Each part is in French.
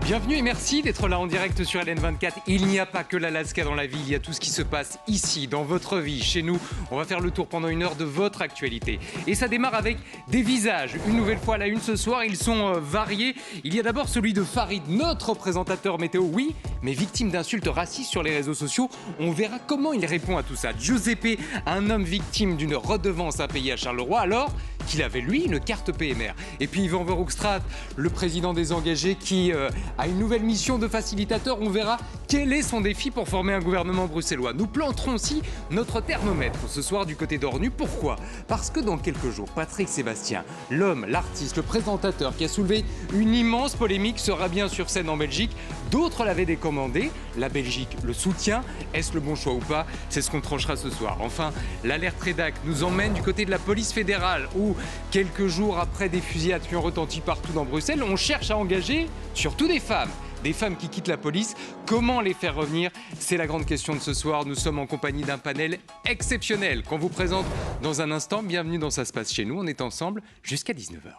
Bienvenue et merci d'être là en direct sur LN24. Il n'y a pas que l'Alaska dans la vie, il y a tout ce qui se passe ici, dans votre vie, chez nous. On va faire le tour pendant une heure de votre actualité. Et ça démarre avec des visages. Une nouvelle fois à la une ce soir, ils sont variés. Il y a d'abord celui de Farid, notre présentateur météo, oui, mais victime d'insultes racistes sur les réseaux sociaux. On verra comment il répond à tout ça. Giuseppe, un homme victime d'une redevance à payer à Charleroi, alors qu'il avait, lui, une carte PMR. Et puis Yvan Verhoekstraat, le président des engagés, qui a une nouvelle mission de facilitateur. On verra quel est son défi pour former un gouvernement bruxellois. Nous planterons aussi notre thermomètre ce soir du côté d'Ornu. Pourquoi ? Parce que dans quelques jours, Patrick Sébastien, l'homme, l'artiste, le présentateur qui a soulevé une immense polémique, sera bien sur scène en Belgique. D'autres l'avaient décommandé. La Belgique le soutient. Est-ce le bon choix ou pas ? C'est ce qu'on tranchera ce soir. Enfin, l'alerte rédac nous emmène du côté de la police fédérale où, quelques jours après des fusillades qui ont retenti partout dans Bruxelles, on cherche à engager surtout des femmes. Des femmes qui quittent la police, comment les faire revenir ? C'est la grande question de ce soir. Nous sommes en compagnie d'un panel exceptionnel qu'on vous présente dans un instant. Bienvenue dans Ça se passe chez nous. On est ensemble jusqu'à 19h.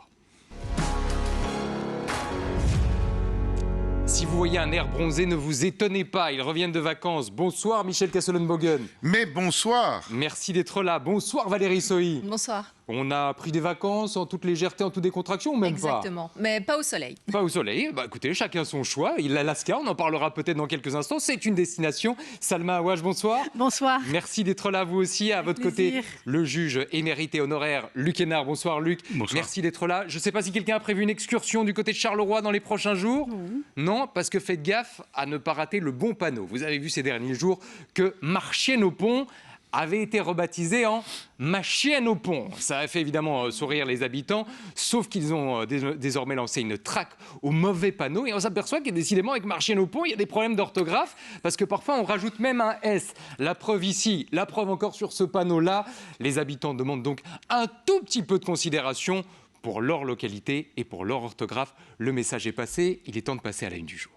Si vous voyez un air bronzé, ne vous étonnez pas, ils reviennent de vacances. Bonsoir Michel Casselenbogen. Mais bonsoir. Merci d'être là. Bonsoir Valérie Sohi. Bonsoir. On a pris des vacances en toute légèreté, en toute décontraction ou même Exactement, mais pas au soleil. Pas au soleil. Bah écoutez, chacun son choix. L'Alaska, on en parlera peut-être dans quelques instants. C'est une destination. Salma Aouache, bonsoir. Bonsoir. Merci d'être là, vous aussi. À votre côté, le juge émérité honoraire Luc Hénard. Bonsoir Luc. Bonsoir. Merci d'être là. Je ne sais pas si quelqu'un a prévu une excursion du côté de Charleroi dans les prochains jours. Non, parce que faites gaffe à ne pas rater le bon panneau. Vous avez vu ces derniers jours que Marchienne-au-Pont avait été rebaptisé en Ma chienne au pont. Ça a fait évidemment sourire les habitants, sauf qu'ils ont désormais lancé une traque au mauvais panneau. Et on s'aperçoit que décidément, avec Ma chienne au pont, il y a des problèmes d'orthographe, parce que parfois on rajoute même un S. La preuve ici, la preuve encore sur ce panneau-là. Les habitants demandent donc un tout petit peu de considération pour leur localité et pour leur orthographe. Le message est passé, il est temps de passer à la une du jour.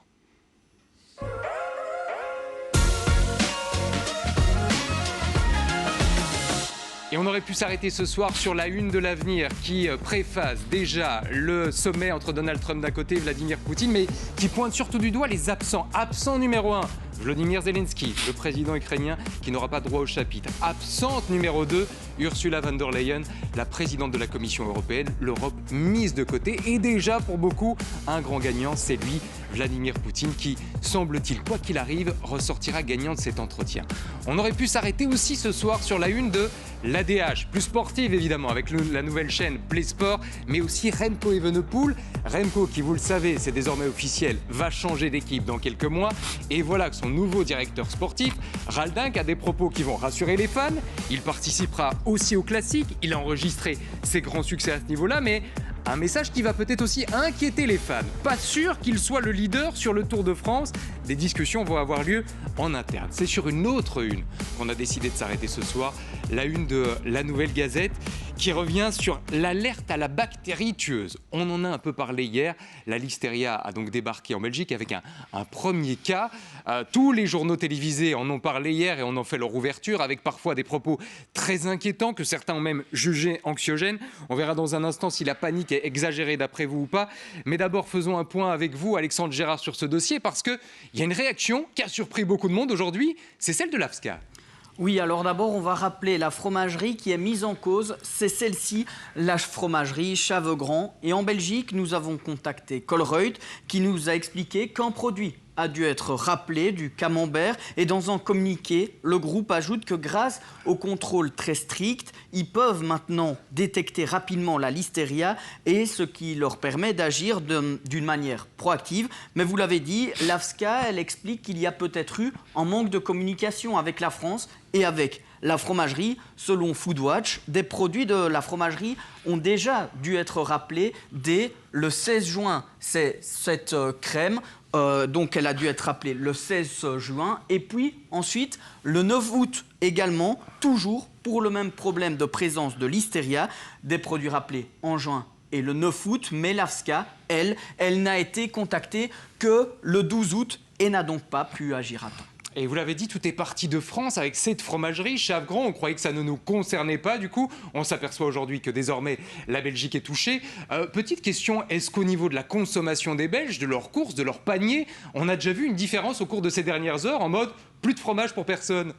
Et on aurait pu s'arrêter ce soir sur la une de l'Avenir qui préface déjà le sommet entre Donald Trump d'un côté et Vladimir Poutine, mais qui pointe surtout du doigt les absents. Absent numéro 1, Volodymyr Zelensky, le président ukrainien qui n'aura pas droit au chapitre. Absente numéro 2, Ursula von der Leyen, la présidente de la Commission européenne. L'Europe mise de côté. Et déjà, pour beaucoup, un grand gagnant, c'est lui, Vladimir Poutine, qui, semble-t-il, quoi qu'il arrive, ressortira gagnant de cet entretien. On aurait pu s'arrêter aussi ce soir sur la une de l'ADH, plus sportive évidemment, avec la nouvelle chaîne Play Sport, mais aussi Remco Evenepoel. Remco, qui vous le savez, c'est désormais officiel, va changer d'équipe dans quelques mois. Et voilà que son nouveau directeur sportif, Raldink, a des propos qui vont rassurer les fans. Il participera aussi au classique, il a enregistré ses grands succès à ce niveau-là, mais un message qui va peut-être aussi inquiéter les fans. Pas sûr qu'il soit le leader sur le Tour de France. Des discussions vont avoir lieu en interne. C'est sur une autre une qu'on a décidé de s'arrêter ce soir. La une de la Nouvelle Gazette qui revient sur l'alerte à la bactérie tueuse. On en a un peu parlé hier. La listeria a donc débarqué en Belgique avec un premier cas. Tous les journaux télévisés en ont parlé hier et on en fait leur ouverture avec parfois des propos très inquiétants que certains ont même jugés anxiogènes. On verra dans un instant si la panique est exagérée d'après vous ou pas. Mais d'abord, faisons un point avec vous, Alexandre Gérard, sur ce dossier parce qu'il y a une réaction qui a surpris beaucoup de monde aujourd'hui. C'est celle de l'AFSCA. Oui, alors d'abord, on va rappeler la fromagerie qui est mise en cause. C'est celle-ci, la fromagerie Chavegran. Et en Belgique, nous avons contacté Colruyt qui nous a expliqué qu'un produit a dû être rappelé du camembert. Et dans un communiqué, le groupe ajoute que grâce au contrôle très strict, ils peuvent maintenant détecter rapidement la listeria et ce qui leur permet d'agir d'une manière proactive. Mais vous l'avez dit, l'AFSCA, elle explique qu'il y a peut-être eu un manque de communication avec la France et avec la fromagerie. Selon Foodwatch, des produits de la fromagerie ont déjà dû être rappelés dès le 16 juin. C'est cette crème. Donc elle a dû être rappelée le 16 juin et puis ensuite le 9 août également, toujours pour le même problème de présence de listeria, des produits rappelés en juin et le 9 août, mais l'AFSCA, elle n'a été contactée que le 12 août et n'a donc pas pu agir à temps. Et vous l'avez dit, tout est parti de France avec cette fromagerie Chavegran. On croyait que ça ne nous concernait pas. Du coup, on s'aperçoit aujourd'hui que désormais, la Belgique est touchée. Petite question, est-ce qu'au niveau de la consommation des Belges, de leurs courses, de leurs paniers, on a déjà vu une différence au cours de ces dernières heures en mode plus de fromage pour personne?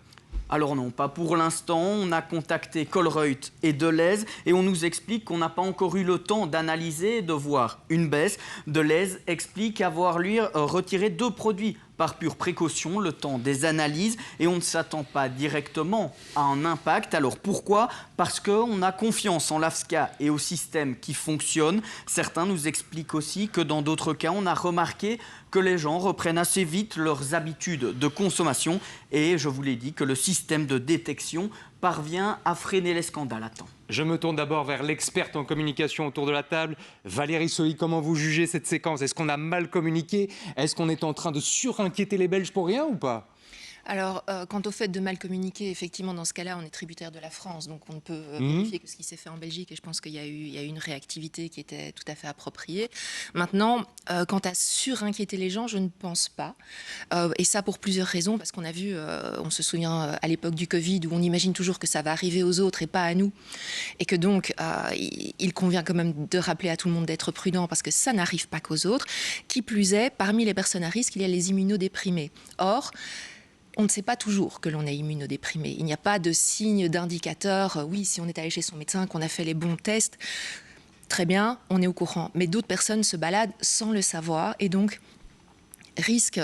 Alors non, pas pour l'instant. On a contacté Colruyt et Delhaize et on nous explique qu'on n'a pas encore eu le temps d'analyser et de voir une baisse. Delhaize explique avoir lui retiré 2 produits par pure précaution, le temps des analyses, et on ne s'attend pas directement à un impact. Alors pourquoi? Parce qu'on a confiance en l'AFSCA et au système qui fonctionne. Certains nous expliquent aussi que dans d'autres cas, on a remarqué que les gens reprennent assez vite leurs habitudes de consommation, et je vous l'ai dit que le système de détection parvient à freiner les scandales à temps. Je me tourne d'abord vers l'experte en communication autour de la table. Valérie Sohi, comment vous jugez cette séquence? Est-ce qu'on a mal communiqué? Est-ce qu'on est en train de surinquiéter les Belges pour rien ou pas? Alors, quant au fait de mal communiquer, effectivement, dans ce cas-là, on est tributaire de la France, donc on ne peut vérifier que ce qui s'est fait en Belgique, et je pense qu'il y a eu une réactivité qui était tout à fait appropriée. Maintenant, quant à surinquiéter les gens, je ne pense pas, et ça pour plusieurs raisons, parce qu'on a vu, on se souvient à l'époque du Covid, où on imagine toujours que ça va arriver aux autres et pas à nous, et que donc, il convient quand même de rappeler à tout le monde d'être prudent, parce que ça n'arrive pas qu'aux autres. Qui plus est, parmi les personnes à risque, il y a les immunodéprimés. Or, on ne sait pas toujours que l'on est immunodéprimé. Il n'y a pas de signe d'indicateur. Oui, si on est allé chez son médecin, qu'on a fait les bons tests, très bien, on est au courant. Mais d'autres personnes se baladent sans le savoir et donc risquent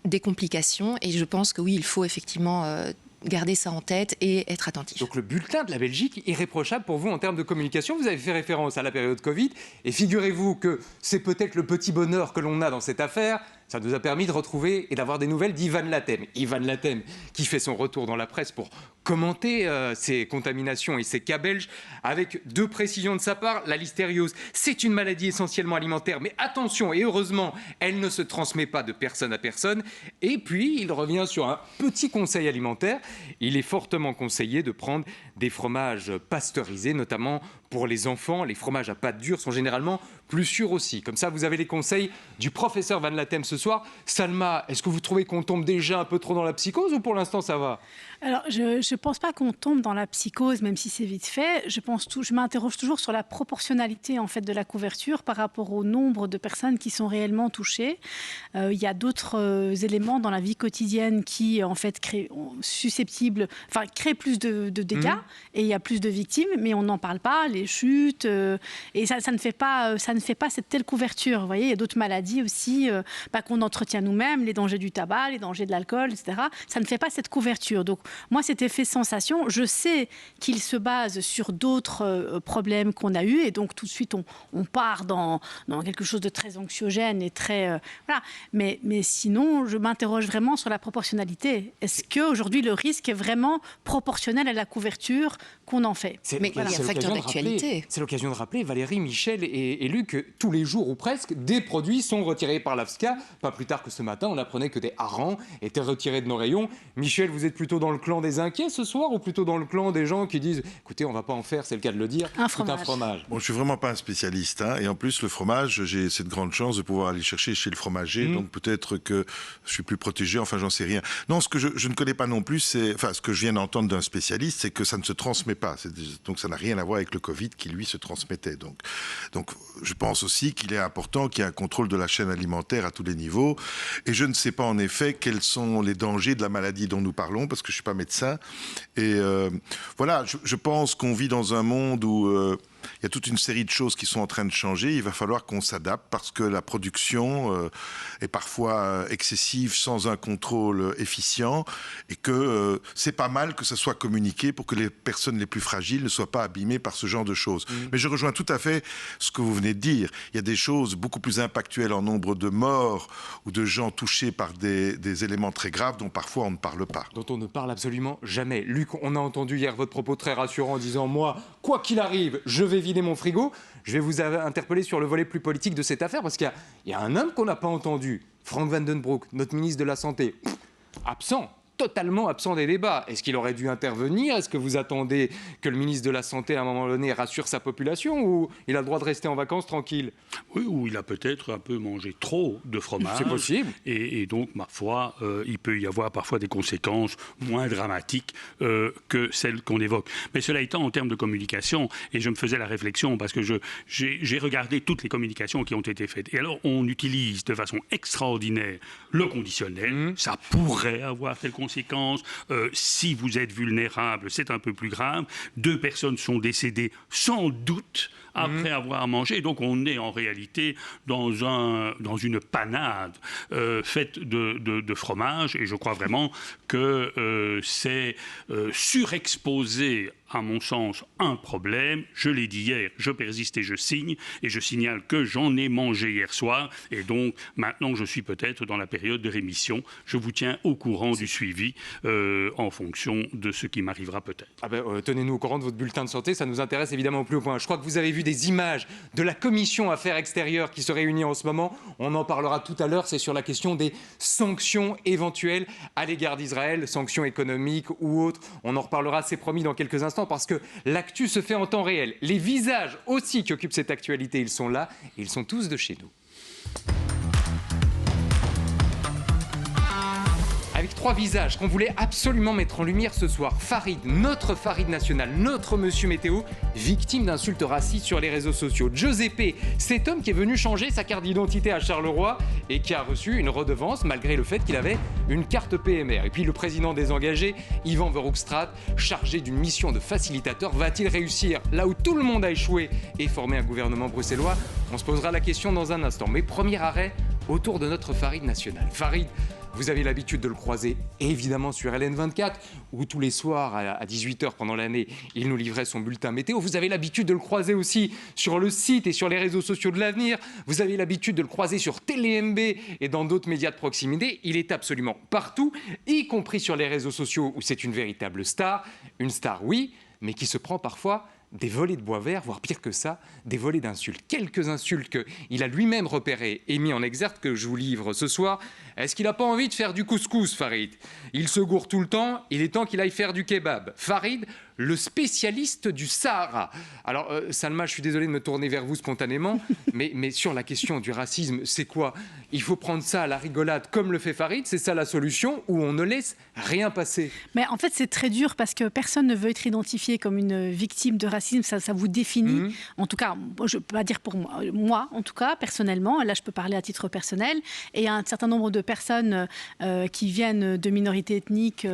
des complications. Et je pense que oui, il faut effectivement garder ça en tête et être attentif. Donc le bulletin de la Belgique, irréprochable pour vous en termes de communication. Vous avez fait référence à la période Covid. Et figurez-vous que c'est peut-être le petit bonheur que l'on a dans cette affaire. Ça nous a permis de retrouver et d'avoir des nouvelles d'Ivan Latem. Ivan Latem qui fait son retour dans la presse pour commenter ces contaminations et ces cas belges avec 2 précisions de sa part. La listériose, c'est une maladie essentiellement alimentaire, mais attention, et heureusement, elle ne se transmet pas de personne à personne. Et puis, il revient sur un petit conseil alimentaire. Il est fortement conseillé de prendre des fromages pasteurisés, notamment pour les enfants. Les fromages à pâte dure sont généralement plus sûrs aussi. Comme ça, vous avez les conseils du professeur Van Latem ce soir. Salma, est-ce que vous trouvez qu'on tombe déjà un peu trop dans la psychose ou pour l'instant ça va? Alors, je ne pense pas qu'on tombe dans la psychose, même si c'est vite fait. Je m'interroge toujours sur la proportionnalité en fait, de la couverture par rapport au nombre de personnes qui sont réellement touchées. Il y a d'autres éléments dans la vie quotidienne qui en fait, créent plus de dégâts et il y a plus de victimes, mais on n'en parle pas, les chutes, et ça ne fait pas cette telle couverture. Vous voyez, il y a d'autres maladies aussi qu'on entretient nous-mêmes, les dangers du tabac, les dangers de l'alcool, etc. Ça ne fait pas cette couverture. Donc, moi, cet effet sensation, je sais qu'il se base sur d'autres problèmes qu'on a eus et donc tout de suite on part dans quelque chose de très anxiogène et très voilà. Mais sinon, je m'interroge vraiment sur la proportionnalité. Est-ce qu'aujourd'hui le risque est vraiment proportionnel à la couverture qu'on en fait? Mais il y a un facteur d'actualité. C'est l'occasion de rappeler, Valérie, Michel et Luc, que tous les jours ou presque, des produits sont retirés par l'AFSCA. Pas plus tard que ce matin, on apprenait que des harengs étaient retirés de nos rayons. Michel, vous êtes plutôt dans le clan des inquiets ce soir ou plutôt dans le clan des gens qui disent écoutez, on va pas en faire, c'est le cas de le dire, un fromage. Bon, je suis vraiment pas un spécialiste, et en plus le fromage, j'ai cette grande chance de pouvoir aller chercher chez le fromager, donc peut-être que je suis plus protégé, enfin j'en sais rien. Non, ce que je ne connais pas non plus, ce que je viens d'entendre d'un spécialiste, c'est que ça ne se transmet pas. Donc ça n'a rien à voir avec le Covid qui lui se transmettait. Donc je pense aussi qu'il est important qu'il y ait un contrôle de la chaîne alimentaire à tous les niveaux. Et je ne sais pas en effet quels sont les dangers de la maladie dont nous parlons, parce que je ne suis pas médecin. Et voilà, je pense qu'on vit dans un monde où il y a toute une série de choses qui sont en train de changer. Il va falloir qu'on s'adapte parce que la production est parfois excessive sans un contrôle efficient et que c'est pas mal que ça soit communiqué pour que les personnes les plus fragiles ne soient pas abîmées par ce genre de choses. Mais je rejoins tout à fait ce que vous venez de dire. Il y a des choses beaucoup plus impactuelles en nombre de morts ou de gens touchés par des éléments très graves dont parfois on ne parle pas. Dont on ne parle absolument jamais. Luc, on a entendu hier votre propos très rassurant en disant moi, quoi qu'il arrive, je vais vider mon frigo. Je vais vous interpeller sur le volet plus politique de cette affaire parce qu'il y a un homme qu'on n'a pas entendu, Frank Vandenbroek, notre ministre de la Santé, absent totalement absent des débats. Est-ce qu'il aurait dû intervenir? Est-ce que vous attendez que le ministre de la Santé, à un moment donné, rassure sa population, ou il a le droit de rester en vacances tranquille? Oui, ou il a peut-être un peu mangé trop de fromage. C'est possible. Et donc, ma foi, il peut y avoir parfois des conséquences moins dramatiques que celles qu'on évoque. Mais cela étant, en termes de communication, et je me faisais la réflexion, parce que j'ai regardé toutes les communications qui ont été faites. Et alors, on utilise de façon extraordinaire le conditionnel. Ça pourrait avoir telle conséquence. Si vous êtes vulnérable, c'est un peu plus grave. 2 personnes sont décédées sans doute après avoir mangé. Donc on est en réalité dans une panade faite de fromage. Et je crois vraiment que c'est surexposé, à mon sens, un problème. Je l'ai dit hier, je persiste et je signe. Et je signale que j'en ai mangé hier soir. Et donc, maintenant, je suis peut-être dans la période de rémission. Je vous tiens au courant du suivi en fonction de ce qui m'arrivera peut-être. Tenez-nous au courant de votre bulletin de santé. Ça nous intéresse évidemment au plus haut point. Je crois que vous avez vu des images de la commission Affaires extérieures qui se réunit en ce moment. On en parlera tout à l'heure. C'est sur la question des sanctions éventuelles à l'égard d'Israël, sanctions économiques ou autres. On en reparlera, c'est promis, dans quelques instants, parce que l'actu se fait en temps réel. Les visages aussi qui occupent cette actualité, ils sont là et ils sont tous de chez nous. Avec 3 visages qu'on voulait absolument mettre en lumière ce soir. Farid, notre Farid national, notre monsieur météo, victime d'insultes racistes sur les réseaux sociaux. Giuseppe, cet homme qui est venu changer sa carte d'identité à Charleroi et qui a reçu une redevance malgré le fait qu'il avait une carte PMR. Et puis le président des engagés, Ivan Verhofstadt, chargé d'une mission de facilitateur, va-t-il réussir là où tout le monde a échoué et former un gouvernement bruxellois? On se posera la question dans un instant. Mais premier arrêt autour de notre Farid national. Farid, vous avez l'habitude de le croiser évidemment sur LN24, où tous les soirs à 18h pendant l'année, il nous livrait son bulletin météo. Vous avez l'habitude de le croiser aussi sur le site et sur les réseaux sociaux de l'avenir. Vous avez l'habitude de le croiser sur TéléMB et dans d'autres médias de proximité. Il est absolument partout, y compris sur les réseaux sociaux où c'est une véritable star. Une star, oui, mais qui se prend parfois des volées de bois vert, voire pire que ça, des volées d'insultes. Quelques insultes qu'il a lui-même repérées et mis en exergue que je vous livre ce soir. Est-ce qu'il n'a pas envie de faire du couscous, Farid? Il se gourre tout le temps, il est temps qu'il aille faire du kebab. Farid, le spécialiste du Sahara. Alors, Salma, je suis désolé de me tourner vers vous spontanément, mais sur la question du racisme, c'est quoi? Il faut prendre ça à la rigolade comme le fait Farid, c'est ça la solution, où on ne laisse rien passer? Mais en fait, c'est très dur parce que personne ne veut être identifié comme une victime de racisme, ça vous définit. En tout cas, je ne peux pas dire pour moi, en tout cas, personnellement, là je peux parler à titre personnel, et il y a un certain nombre de personnes qui viennent de minorités ethniques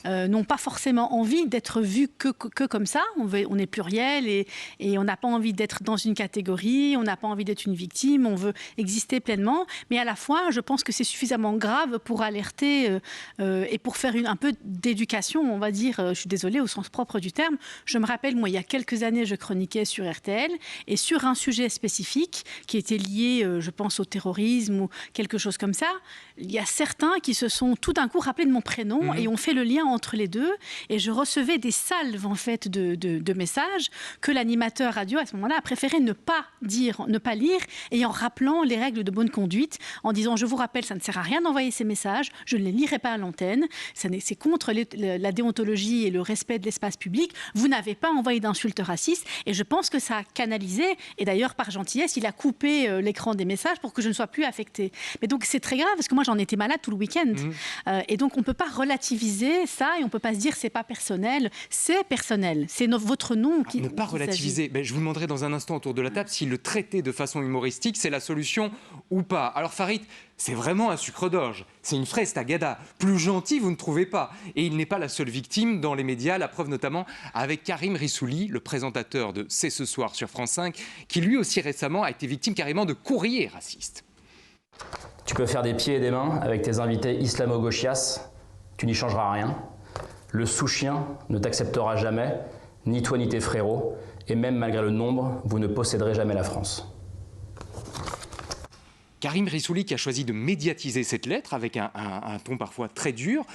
n'ont pas forcément envie d'être vues que comme ça. On est pluriel et on n'a pas envie d'être dans une catégorie, on n'a pas envie d'être une victime, on veut exister pleinement. Mais à la fois, je pense que c'est suffisamment grave pour alerter et pour faire un peu d'éducation, on va dire, je suis désolée, au sens propre du terme. Je me rappelle, moi, il y a quelques années, je chroniquais sur RTL et sur un sujet spécifique qui était lié, je pense, au terrorisme ou quelque chose comme ça. Il y a certains qui se sont tout d'un coup rappelés de mon prénom et ont fait le lien entre les deux. Et je recevais des salves, en fait, de messages que l'animateur radio, à ce moment-là, a préféré ne pas dire, ne pas lire, et en rappelant les règles de bonne conduite, en disant, je vous rappelle, ça ne sert à rien d'envoyer ces messages, je ne les lirai pas à l'antenne, c'est contre la déontologie et le respect de l'espace public, vous n'avez pas envoyé d'insultes racistes, et je pense que ça a canalisé, et d'ailleurs, par gentillesse, il a coupé l'écran des messages pour que je ne sois plus affectée. Mais donc, c'est très grave, parce que moi, j'en étais malade tout le week-end. Et donc, on ne peut pas relativiser ça, et on ne peut pas se dire, c'est pas personnel, c'est personnel. C'est votre nom qui... Ne pas relativiser. Je vous demanderai dans un instant autour de la table si le traiter de façon humoristique, c'est la solution ou pas. Alors Farid, c'est vraiment un sucre d'orge. C'est une fraise tagada. Plus gentil, vous ne trouvez pas. Et il n'est pas la seule victime dans les médias. La preuve notamment avec Karim Rissouli, le présentateur de C'est ce soir sur France 5, qui lui aussi récemment a été victime carrément de courriers racistes. Tu peux faire des pieds et des mains avec tes invités islamo-gauchias. Tu n'y changeras rien. Le sous-chien ne t'acceptera jamais, ni toi ni tes frérots, et même malgré le nombre, vous ne posséderez jamais la France. Karim Rissouli qui a choisi de médiatiser cette lettre avec un ton parfois très dur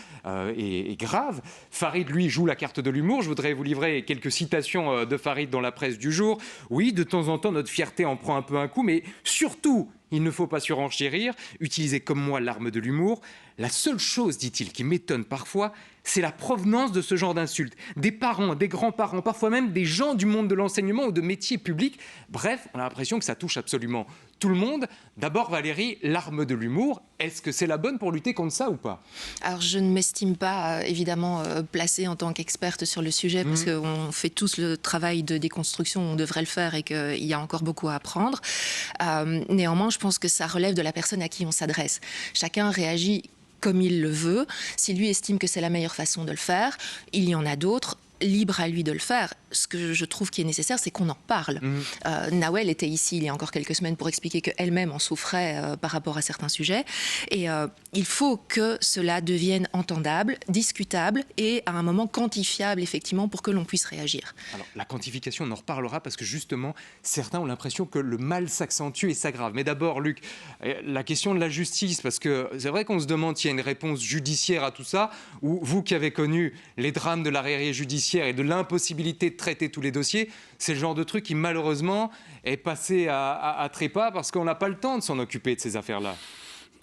et grave. Farid, lui, joue la carte de l'humour. Je voudrais vous livrer quelques citations de Farid dans la presse du jour. Oui, de temps en temps, notre fierté en prend un peu un coup, mais surtout, il ne faut pas surenchérir. Utiliser comme moi l'arme de l'humour. La seule chose, dit-il, qui m'étonne parfois, c'est la provenance de ce genre d'insultes. Des parents, des grands-parents, parfois même des gens du monde de l'enseignement ou de métiers publics. Bref, on a l'impression que ça touche absolument tout le monde. D'abord, Valérie, l'arme de l'humour, est-ce que c'est la bonne pour lutter contre ça ou pas? Alors, je ne m'estime pas, évidemment, placée en tant qu'experte sur le sujet, parce qu'on fait tous le travail de déconstruction, on devrait le faire, et qu'il y a encore beaucoup à apprendre. Néanmoins, je pense que ça relève de la personne à qui on s'adresse. Chacun réagit comme il le veut. Si lui estime que c'est la meilleure façon de le faire, il y en a d'autres. Libre à lui de le faire. Ce que je trouve qui est nécessaire, c'est qu'on en parle. Nawel était ici il y a encore quelques semaines pour expliquer qu'elle-même en souffrait par rapport à certains sujets. Et il faut que cela devienne entendable, discutable et à un moment quantifiable, effectivement, pour que l'on puisse réagir. Alors, la quantification, on en reparlera parce que justement, certains ont l'impression que le mal s'accentue et s'aggrave. Mais d'abord, Luc, la question de la justice, parce que c'est vrai qu'on se demande s'il y a une réponse judiciaire à tout ça, ou vous qui avez connu les drames de l'arriéré judiciaire et de l'impossibilité de traiter tous les dossiers, c'est le genre de truc qui malheureusement est passé à trépas parce qu'on n'a pas le temps de s'en occuper de ces affaires-là.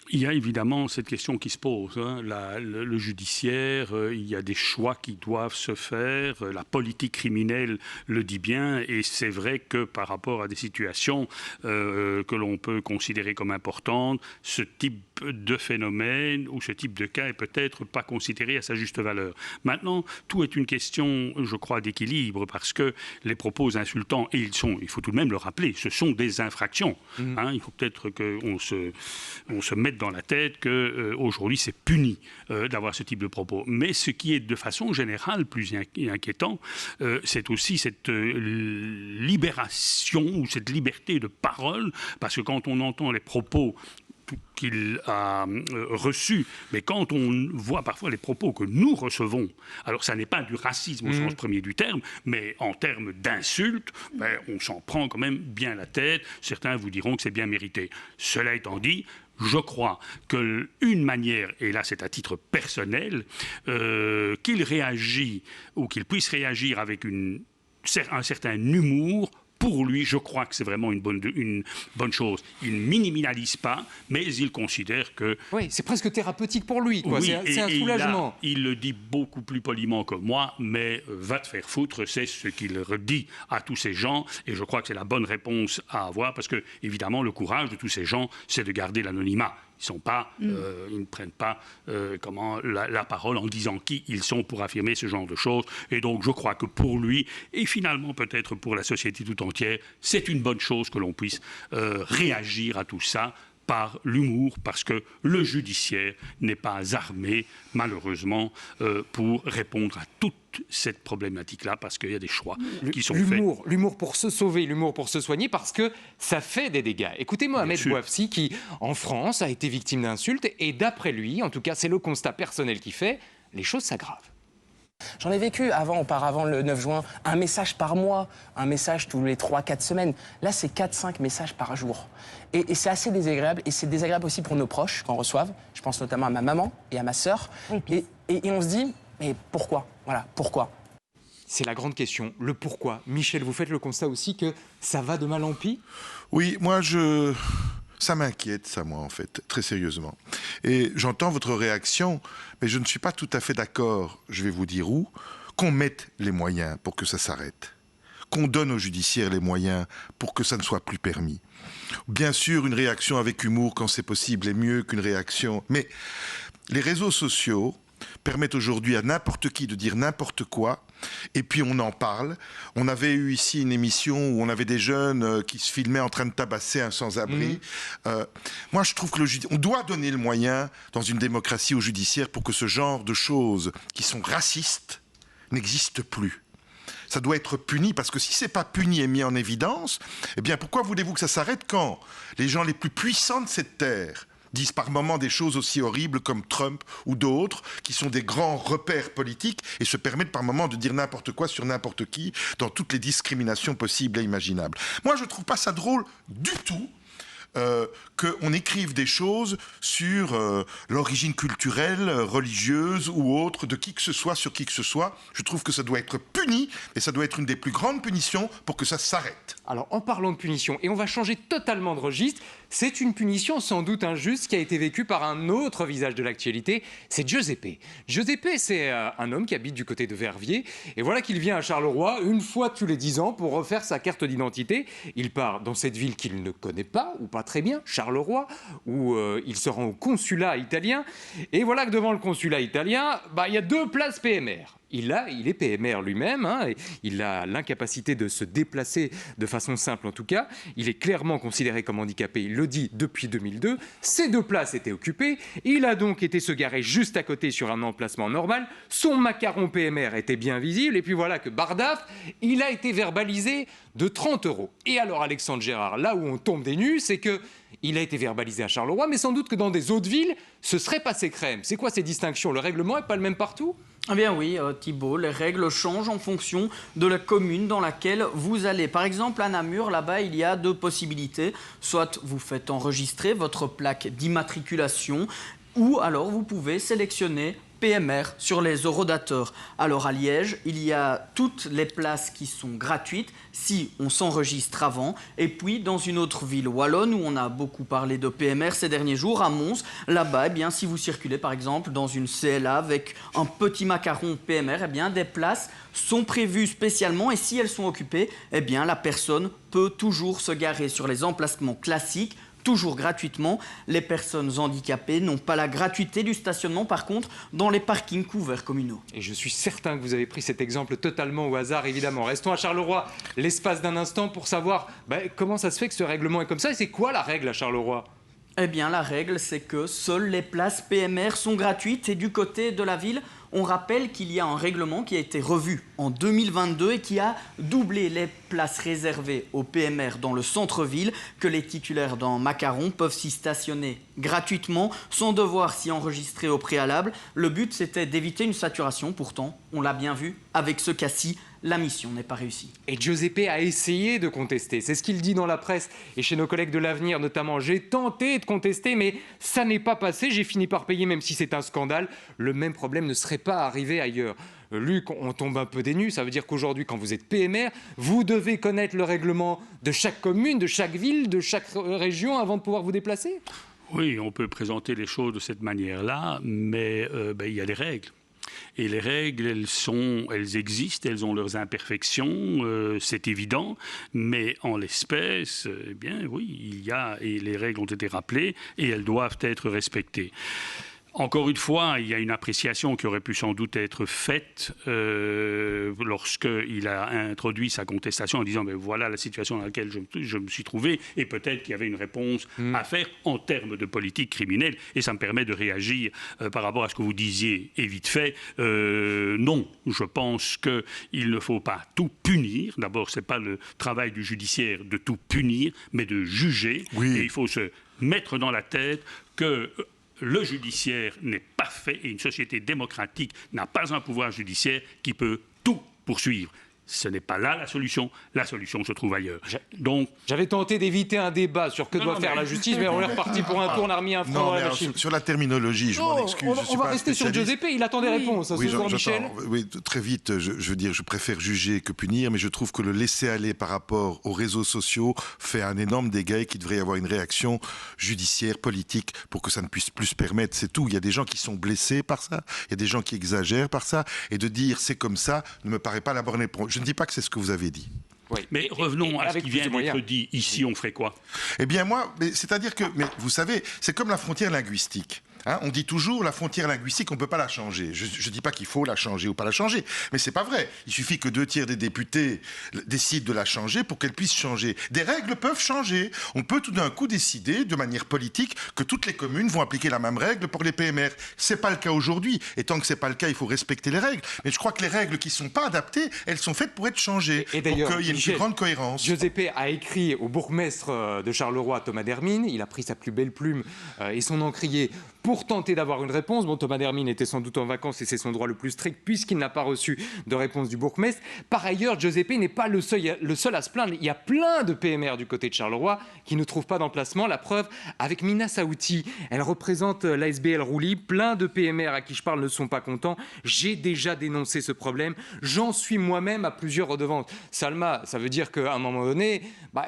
Il y a évidemment cette question qui se pose. Le judiciaire, il y a des choix qui doivent se faire. La politique criminelle le dit bien. Et c'est vrai que par rapport à des situations que l'on peut considérer comme importantes, ce type de phénomène ou ce type de cas est peut-être pas considéré à sa juste valeur. Maintenant, tout est une question, je crois, d'équilibre parce que les propos insultants, et il faut tout de même le rappeler, ce sont des infractions. Il faut peut-être qu'on se mette dans la tête qu'aujourd'hui c'est puni d'avoir ce type de propos. Mais ce qui est de façon générale plus inquiétant, c'est aussi cette libération ou cette liberté de parole, parce que quand on entend les propos qu'il a reçus, mais quand on voit parfois les propos que nous recevons, alors ça n'est pas du racisme au sens premier du terme, mais en termes d'insultes, on s'en prend quand même bien la tête. Certains vous diront que c'est bien mérité. Cela étant dit, je crois qu'une manière, et là c'est à titre personnel, qu'il réagit ou qu'il puisse réagir avec un certain humour, pour lui, je crois que c'est vraiment une bonne chose. Il ne minimalise pas, mais il considère que... Oui, c'est presque thérapeutique pour lui, quoi. Oui, c'est un soulagement. Il le dit beaucoup plus poliment que moi, mais va te faire foutre, c'est ce qu'il redit à tous ces gens, et je crois que c'est la bonne réponse à avoir, parce que, évidemment, le courage de tous ces gens, c'est de garder l'anonymat. Ils ne prennent pas la parole en disant qui ils sont pour affirmer ce genre de choses. Et donc, je crois que pour lui, et finalement peut-être pour la société tout entière, c'est une bonne chose que l'on puisse réagir à tout ça par l'humour, parce que le judiciaire n'est pas armé, malheureusement, pour répondre à toute cette problématique-là, parce qu'il y a des choix qui sont faits. L'humour pour se sauver, l'humour pour se soigner, parce que ça fait des dégâts. Écoutez Mohamed Bouafsi, qui, en France, a été victime d'insultes, et d'après lui, en tout cas c'est le constat personnel qu'il fait, les choses s'aggravent. J'en ai vécu auparavant le 9 juin, un message par mois, un message tous les 3-4 semaines. Là, c'est 4-5 messages par jour. Et c'est assez désagréable. Et c'est désagréable aussi pour nos proches qu'on reçoive. Je pense notamment à ma maman et à ma sœur. Et on se dit, mais pourquoi? Voilà, pourquoi? C'est la grande question, le pourquoi. Michel, vous faites le constat aussi que ça va de mal en pis? Oui, ça m'inquiète, ça, moi, en fait, très sérieusement. Et j'entends votre réaction, mais je ne suis pas tout à fait d'accord, je vais vous dire où, qu'on mette les moyens pour que ça s'arrête. Qu'on donne au judiciaire les moyens pour que ça ne soit plus permis. Bien sûr, une réaction avec humour, quand c'est possible, est mieux qu'une réaction. Mais les réseaux sociaux permettent aujourd'hui à n'importe qui de dire n'importe quoi, et puis on en parle. On avait eu ici une émission où on avait des jeunes qui se filmaient en train de tabasser un sans-abri. Moi, je trouve que on doit donner le moyen, dans une démocratie au judiciaire, pour que ce genre de choses qui sont racistes n'existent plus. Ça doit être puni, parce que si c'est pas puni et mis en évidence, eh bien pourquoi voulez-vous que ça s'arrête quand les gens les plus puissants de cette terre disent par moments des choses aussi horribles comme Trump ou d'autres, qui sont des grands repères politiques et se permettent par moments de dire n'importe quoi sur n'importe qui, dans toutes les discriminations possibles et imaginables. Moi, je ne trouve pas ça drôle du tout qu'on écrive des choses sur l'origine culturelle, religieuse ou autre de qui que ce soit, sur qui que ce soit. Je trouve que ça doit être puni, et ça doit être une des plus grandes punitions pour que ça s'arrête. Alors, en parlant de punition, et on va changer totalement de registre, c'est une punition sans doute injuste qui a été vécue par un autre visage de l'actualité, c'est Giuseppe. Giuseppe, c'est un homme qui habite du côté de Verviers, et voilà qu'il vient à Charleroi une fois tous les 10 ans pour refaire sa carte d'identité. Il part dans cette ville qu'il ne connaît pas, ou pas très bien, Charleroi, où il se rend au consulat italien, et voilà que devant le consulat italien, il y a 2 places PMR. Il est PMR lui-même, hein, il a l'incapacité de se déplacer de façon simple en tout cas. Il est clairement considéré comme handicapé, il le dit depuis 2002. Ces 2 places étaient occupées, il a donc été se garer juste à côté sur un emplacement normal. Son macaron PMR était bien visible et puis voilà que bardaf, il a été verbalisé de 30 €. Et alors Alexandre Gérard, là où on tombe des nues, c'est que il a été verbalisé à Charleroi, mais sans doute que dans des autres villes, ce serait passé crème. C'est quoi ces distinctions? Le règlement n'est pas le même partout? Eh bien oui, Thibault, les règles changent en fonction de la commune dans laquelle vous allez. Par exemple, à Namur, là-bas, il y a 2 possibilités. Soit vous faites enregistrer votre plaque d'immatriculation, ou alors vous pouvez sélectionner PMR sur les eurodateurs. Alors à Liège, il y a toutes les places qui sont gratuites si on s'enregistre avant. Et puis dans une autre ville wallonne où on a beaucoup parlé de PMR ces derniers jours, à Mons, là-bas, eh bien, si vous circulez par exemple dans une CLA avec un petit macaron PMR, eh bien, des places sont prévues spécialement et si elles sont occupées, eh bien, la personne peut toujours se garer sur les emplacements classiques, toujours gratuitement. Les personnes handicapées n'ont pas la gratuité du stationnement, par contre, dans les parkings couverts communaux. Et je suis certain que vous avez pris cet exemple totalement au hasard, évidemment. Restons à Charleroi l'espace d'un instant pour savoir comment ça se fait que ce règlement est comme ça. Et c'est quoi la règle à Charleroi? Eh bien, la règle, c'est que seules les places PMR sont gratuites. Et du côté de la ville, on rappelle qu'il y a un règlement qui a été revu en 2022 et qui a doublé les places réservées aux PMR dans le centre-ville, que les titulaires d'un macaron peuvent s'y stationner gratuitement sans devoir s'y enregistrer au préalable. Le but, c'était d'éviter une saturation. Pourtant, on l'a bien vu, avec ce cas-ci, la mission n'est pas réussie. Et Giuseppe a essayé de contester. C'est ce qu'il dit dans la presse et chez nos collègues de l'Avenir notamment. J'ai tenté de contester, mais ça n'est pas passé. J'ai fini par payer, même si c'est un scandale. Le même problème ne serait pas arrivé ailleurs. Luc, on tombe un peu des nues. Ça veut dire qu'aujourd'hui, quand vous êtes PMR, vous devez connaître le règlement de chaque commune, de chaque ville, de chaque région avant de pouvoir vous déplacer? Oui, on peut présenter les choses de cette manière-là, mais il y a des règles. Et les règles, elles existent, elles ont leurs imperfections, c'est évident, mais en l'espèce, eh bien oui, il y a, et les règles ont été rappelées, et elles doivent être respectées. Encore une fois, il y a une appréciation qui aurait pu sans doute être faite lorsqu'il a introduit sa contestation en disant voilà la situation dans laquelle je me suis trouvé et peut-être qu'il y avait une réponse à faire en termes de politique criminelle. Et ça me permet de réagir par rapport à ce que vous disiez et vite fait. Non, je pense qu'il ne faut pas tout punir. D'abord, ce n'est pas le travail du judiciaire de tout punir, mais de juger. Oui. Et il faut se mettre dans la tête que le judiciaire n'est pas fait et une société démocratique n'a pas un pouvoir judiciaire qui peut tout poursuivre. Ce n'est pas là la solution se trouve ailleurs. Donc, j'avais tenté d'éviter un débat sur que doit faire la justice, mais on est reparti pour un tour, on a remis un frein dans la machine. Sur la terminologie, je m'en excuse. On va rester sur Giuseppe, il attend des réponses. Oui, Michel. Oui, très vite, je veux dire, je préfère juger que punir, mais je trouve que le laisser-aller par rapport aux réseaux sociaux fait un énorme dégât et qu'il devrait y avoir une réaction judiciaire, politique, pour que ça ne puisse plus se permettre. C'est tout. Il y a des gens qui sont blessés par ça, il y a des gens qui exagèrent par ça, et de dire c'est comme ça ne me paraît pas la bonne réponse. Je ne dis pas que c'est ce que vous avez dit. Oui. Mais revenons à ce qui vient d'être dit. Ici, on ferait quoi? Eh bien, moi, c'est-à-dire que, mais vous savez, c'est comme la frontière linguistique. Hein, on dit toujours la frontière linguistique, on ne peut pas la changer. Je ne dis pas qu'il faut la changer ou pas la changer, mais ce n'est pas vrai. Il suffit que 2/3 des députés décident de la changer pour qu'elle puisse changer. Des règles peuvent changer. On peut tout d'un coup décider, de manière politique, que toutes les communes vont appliquer la même règle pour les PMR. Ce n'est pas le cas aujourd'hui. Et tant que ce n'est pas le cas, il faut respecter les règles. Mais je crois que les règles qui ne sont pas adaptées, elles sont faites pour être changées. Et d'ailleurs, pour qu'il y ait une plus grande cohérence. Giuseppe a écrit au bourgmestre de Charleroi, Thomas Dermine. Il a pris sa plus belle plume et son encrier pour tenter d'avoir une réponse. Bon, Thomas Dermine était sans doute en vacances et c'est son droit le plus strict puisqu'il n'a pas reçu de réponse du bourgmestre. Par ailleurs, Giuseppe n'est pas le seul à se plaindre. Il y a plein de PMR du côté de Charleroi qui ne trouvent pas d'emplacement. La preuve avec Mina Saouti. Elle représente l'ASBL Roulis. Plein de PMR à qui je parle ne sont pas contents. J'ai déjà dénoncé ce problème. J'en suis moi-même à plusieurs redevances. Salma, ça veut dire qu'à un moment donné,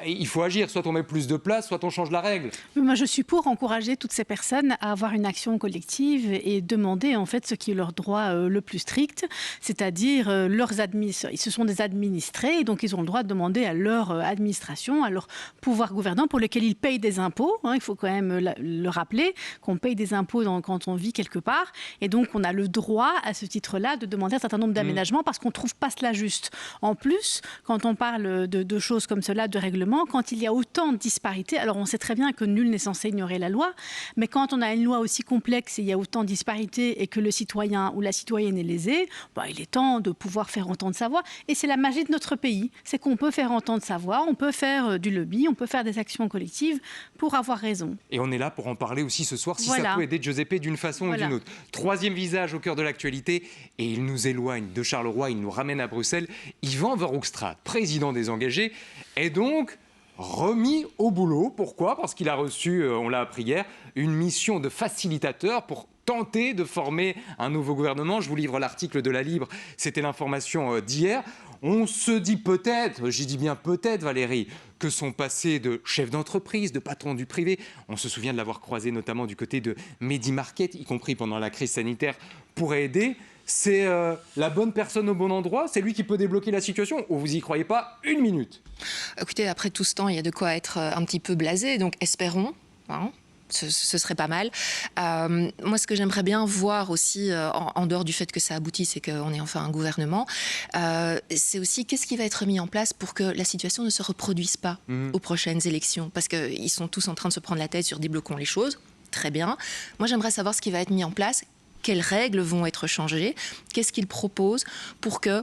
il faut agir. Soit on met plus de place, soit on change la règle. Moi, je suis pour encourager toutes ces personnes à avoir une action collective et demander en fait ce qui est leur droit le plus strict, c'est-à-dire ce sont des administrés, donc ils ont le droit de demander à leur administration, à leur pouvoir gouvernant pour lequel ils payent des impôts. Il faut quand même le rappeler qu'on paye des impôts quand on vit quelque part, et donc on a le droit à ce titre-là de demander un certain nombre d'aménagements parce qu'on ne trouve pas cela juste. En plus, quand on parle de choses comme cela, de règlements, quand il y a autant de disparités, alors on sait très bien que nul n'est censé ignorer la loi, mais quand on a une loi aussi complexe et il y a autant de disparités et que le citoyen ou la citoyenne est lésé, il est temps de pouvoir faire entendre sa voix. Et c'est la magie de notre pays, c'est qu'on peut faire entendre sa voix, on peut faire du lobby, on peut faire des actions collectives pour avoir raison. Et on est là pour en parler aussi ce soir, si ça peut aider Giuseppe d'une façon ou d'une autre. Troisième visage au cœur de l'actualité, et il nous éloigne de Charleroi, il nous ramène à Bruxelles. Yvan Verhoekstra, président des engagés, est donc remis au boulot. Pourquoi ? Parce qu'il a reçu, on l'a appris hier, une mission de facilitateur pour tenter de former un nouveau gouvernement. Je vous livre l'article de La Libre, c'était l'information d'hier. On se dit peut-être, j'y dis bien peut-être Valérie, que son passé de chef d'entreprise, de patron du privé, on se souvient de l'avoir croisé notamment du côté de Medimarket, y compris pendant la crise sanitaire, pourrait aider. C'est la bonne personne au bon endroit? C'est lui qui peut débloquer la situation? Ou vous n'y croyez pas une minute? Écoutez, après tout ce temps, il y a de quoi être un petit peu blasé, donc espérons. Ce serait pas mal. Moi, ce que j'aimerais bien voir aussi, en dehors du fait que ça aboutit, c'est qu'on ait enfin un gouvernement, c'est aussi qu'est-ce qui va être mis en place pour que la situation ne se reproduise pas aux prochaines élections. Parce qu'ils sont tous en train de se prendre la tête sur débloquons les choses. Très bien. Moi, j'aimerais savoir ce qui va être mis en place, quelles règles vont être changées, qu'est-ce qu'ils proposent pour que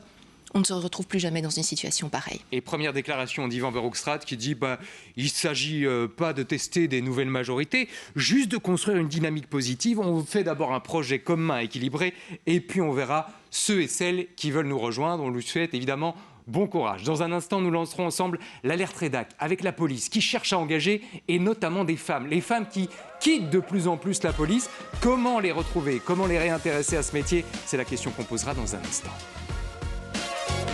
on ne se retrouve plus jamais dans une situation pareille. Et première déclaration d'Yvan Verhoekstra qui dit il ne s'agit pas de tester des nouvelles majorités, juste de construire une dynamique positive. On fait d'abord un projet commun équilibré et puis on verra ceux et celles qui veulent nous rejoindre. On lui souhaite évidemment bon courage. Dans un instant, nous lancerons ensemble l'alerte rédac avec la police qui cherche à engager et notamment des femmes. Les femmes qui quittent de plus en plus la police. Comment les retrouver? Comment les réintéresser à ce métier? C'est la question qu'on posera dans un instant.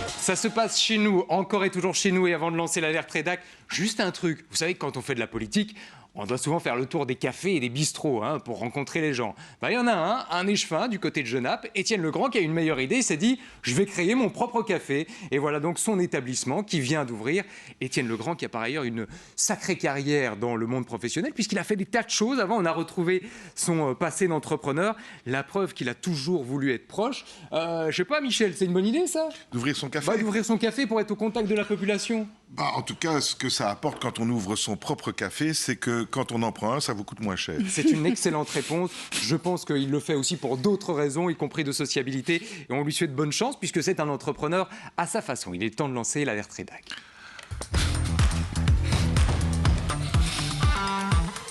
Ça se passe chez nous, encore et toujours chez nous. Et avant de lancer l'alerte rédac, juste un truc. Vous savez que quand on fait de la politique, on doit souvent faire le tour des cafés et des bistrots pour rencontrer les gens. Il y en a un échevin du côté de Genappe, Étienne Legrand, qui a une meilleure idée. Il s'est dit, je vais créer mon propre café. Et voilà donc son établissement qui vient d'ouvrir. Étienne Legrand, qui a par ailleurs une sacrée carrière dans le monde professionnel, puisqu'il a fait des tas de choses. Avant, on a retrouvé son passé d'entrepreneur. La preuve qu'il a toujours voulu être proche. Je sais pas, Michel, c'est une bonne idée, ça? D'ouvrir son café? D'ouvrir son café pour être au contact de la population. En tout cas, ce que ça apporte quand on ouvre son propre café, c'est que quand on en prend un, ça vous coûte moins cher. C'est une excellente réponse. Je pense qu'il le fait aussi pour d'autres raisons, y compris de sociabilité. Et on lui souhaite bonne chance, puisque c'est un entrepreneur à sa façon. Il est temps de lancer l'alerte rédac.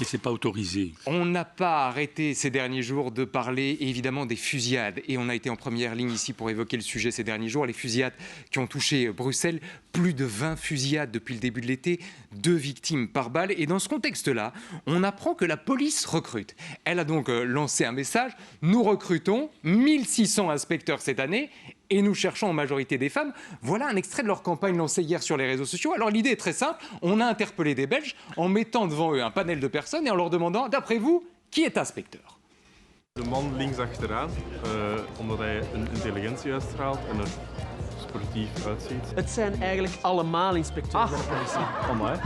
Et c'est pas autorisé. On n'a pas arrêté ces derniers jours de parler évidemment des fusillades. Et on a été en première ligne ici pour évoquer le sujet ces derniers jours. Les fusillades qui ont touché Bruxelles. Plus de 20 fusillades depuis le début de l'été. 2 victimes par balle. Et dans ce contexte-là, on apprend que la police recrute. Elle a donc lancé un message. Nous recrutons 1600 inspecteurs cette année. Et nous cherchons en majorité des femmes. Voilà un extrait de leur campagne lancée hier sur les réseaux sociaux. Alors l'idée est très simple. On a interpellé des Belges en mettant devant eux un panel de personnes et en leur demandant, d'après vous, qui est inspecteur? De man links achteraan, omdat hij een intelligentie uitstraalt en er sportief uitziet. Het zijn eigenlijk allemaal inspecteurs bij de politie. Kom maar.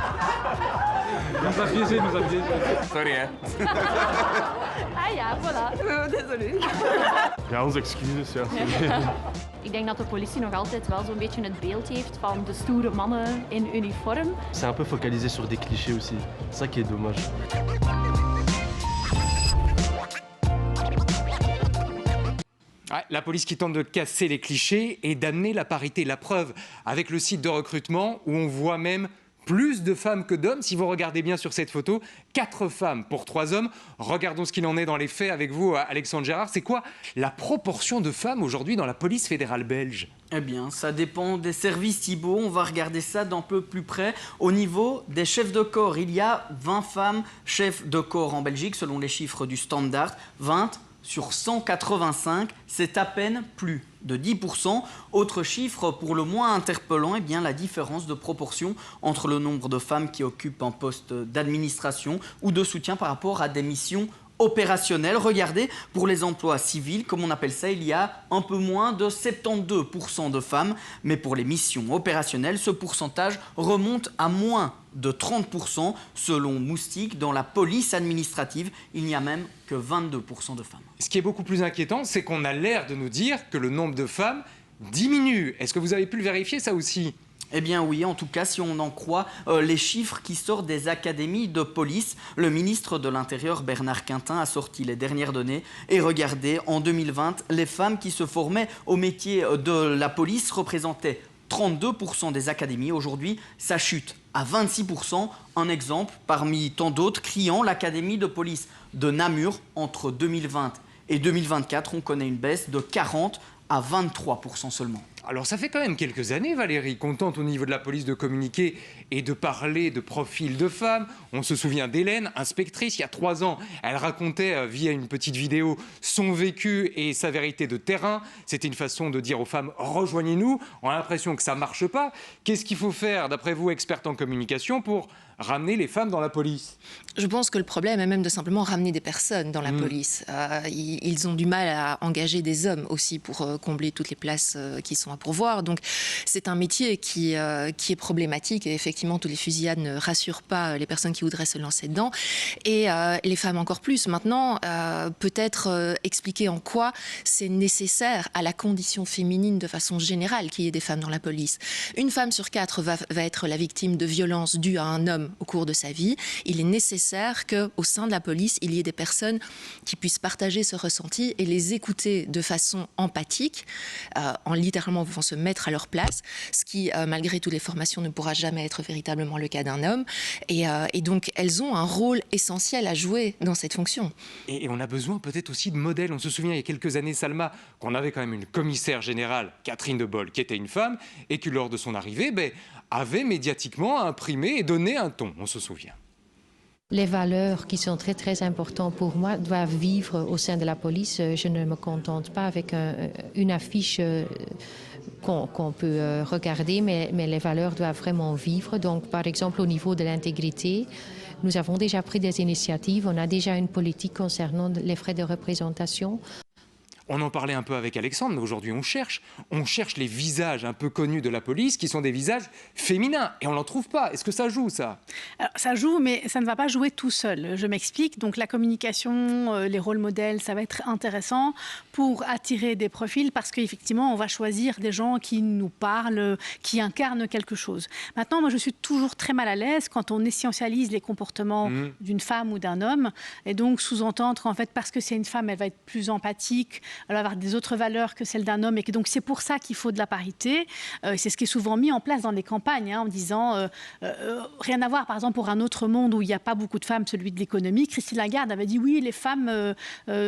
Nous aviez zin. Sorry, hè. Ah ja, voilà. Désolé. Ja, onze excuses. Ja. Ik denk dat de politie nog altijd wel zo'n beetje het beeld heeft van de stoere mannen in uniform. C'est un peu focalisé sur des clichés aussi. C'est ça qui est dommage. La police qui tente de casser les clichés et d'amener la parité. La preuve avec le site de recrutement où on voit même plus de femmes que d'hommes. Si vous regardez bien sur cette photo, 4 femmes pour 3 hommes. Regardons ce qu'il en est dans les faits avec vous, Alexandre Gérard. C'est quoi la proportion de femmes aujourd'hui dans la police fédérale belge? Eh bien, ça dépend des services, Thibault. On va regarder ça d'un peu plus près. Au niveau des chefs de corps, il y a 20 femmes chefs de corps en Belgique, selon les chiffres du Standard. 20 sur 185, c'est à peine plus de 10%. Autre chiffre pour le moins interpellant, eh bien, la différence de proportion entre le nombre de femmes qui occupent un poste d'administration ou de soutien par rapport à des missions opérationnel. Regardez, pour les emplois civils, comme on appelle ça, il y a un peu moins de 72% de femmes. Mais pour les missions opérationnelles, ce pourcentage remonte à moins de 30%. Selon Moustique, dans la police administrative, il n'y a même que 22% de femmes. Ce qui est beaucoup plus inquiétant, c'est qu'on a l'air de nous dire que le nombre de femmes diminue. Est-ce que vous avez pu le vérifier, ça aussi ? Eh bien oui, en tout cas, si on en croit les chiffres qui sortent des académies de police, le ministre de l'Intérieur, Bernard Quintin, a sorti les dernières données. Et regardez, en 2020, les femmes qui se formaient au métier de la police représentaient 32% des académies. Aujourd'hui, ça chute à 26%. Un exemple parmi tant d'autres, criant, l'académie de police de Namur, entre 2020 et 2024, on connaît une baisse de 40 à 23% seulement. Alors ça fait quand même quelques années, Valérie, qu'on tente au niveau de la police de communiquer et de parler de profils de femmes. On se souvient d'Hélène, inspectrice, il y a 3 ans. Elle racontait via une petite vidéo son vécu et sa vérité de terrain. C'était une façon de dire aux femmes « rejoignez-nous ». On a l'impression que ça ne marche pas. Qu'est-ce qu'il faut faire, d'après vous, experte en communication, pour ramener les femmes dans la police? Je pense que le problème est même de simplement ramener des personnes dans la police. Ils ont du mal à engager des hommes aussi pour combler toutes les places qui sont à pourvoir. Donc c'est un métier qui est problématique et effectivement tous les fusillades ne rassurent pas les personnes qui voudraient se lancer dedans et les femmes encore plus. Maintenant, peut-être expliquer en quoi c'est nécessaire à la condition féminine de façon générale qu'il y ait des femmes dans la police. Une femme sur 4 va être la victime de violences dues à un homme au cours de sa vie. Il est nécessaire qu'au sein de la police, il y ait des personnes qui puissent partager ce ressenti et les écouter de façon empathique, en littéralement vont se mettre à leur place, ce qui, malgré toutes les formations, ne pourra jamais être véritablement le cas d'un homme. Et donc, elles ont un rôle essentiel à jouer dans cette fonction. Et on a besoin peut-être aussi de modèles. On se souvient, il y a quelques années, Salma, qu'on avait quand même une commissaire générale, Catherine de Boll, qui était une femme, et qui, lors de son arrivée, avait médiatiquement imprimé et donné un ton, on se souvient. Les valeurs qui sont très très importantes pour moi doivent vivre au sein de la police. Je ne me contente pas avec une affiche qu'on peut regarder, mais les valeurs doivent vraiment vivre. Donc par exemple au niveau de l'intégrité, nous avons déjà pris des initiatives, on a déjà une politique concernant les frais de représentation. On en parlait un peu avec Alexandre, mais aujourd'hui on cherche les visages un peu connus de la police qui sont des visages féminins et on n'en trouve pas. Est-ce que ça joue, ça? Alors, ça joue, mais ça ne va pas jouer tout seul. Je m'explique. Donc la communication, les rôles modèles, ça va être intéressant pour attirer des profils parce qu'effectivement, on va choisir des gens qui nous parlent, qui incarnent quelque chose. Maintenant, moi, je suis toujours très mal à l'aise quand on essentialise les comportements d'une femme ou d'un homme et donc sous-entendre qu'en fait, parce que c'est une femme, elle va être plus empathique, elle va avoir des autres valeurs que celles d'un homme et que donc c'est pour ça qu'il faut de la parité. C'est ce qui est souvent mis en place dans les campagnes en disant rien à voir par exemple pour un autre monde où il n'y a pas beaucoup de femmes, celui de l'économie. Christine Lagarde avait dit oui, les femmes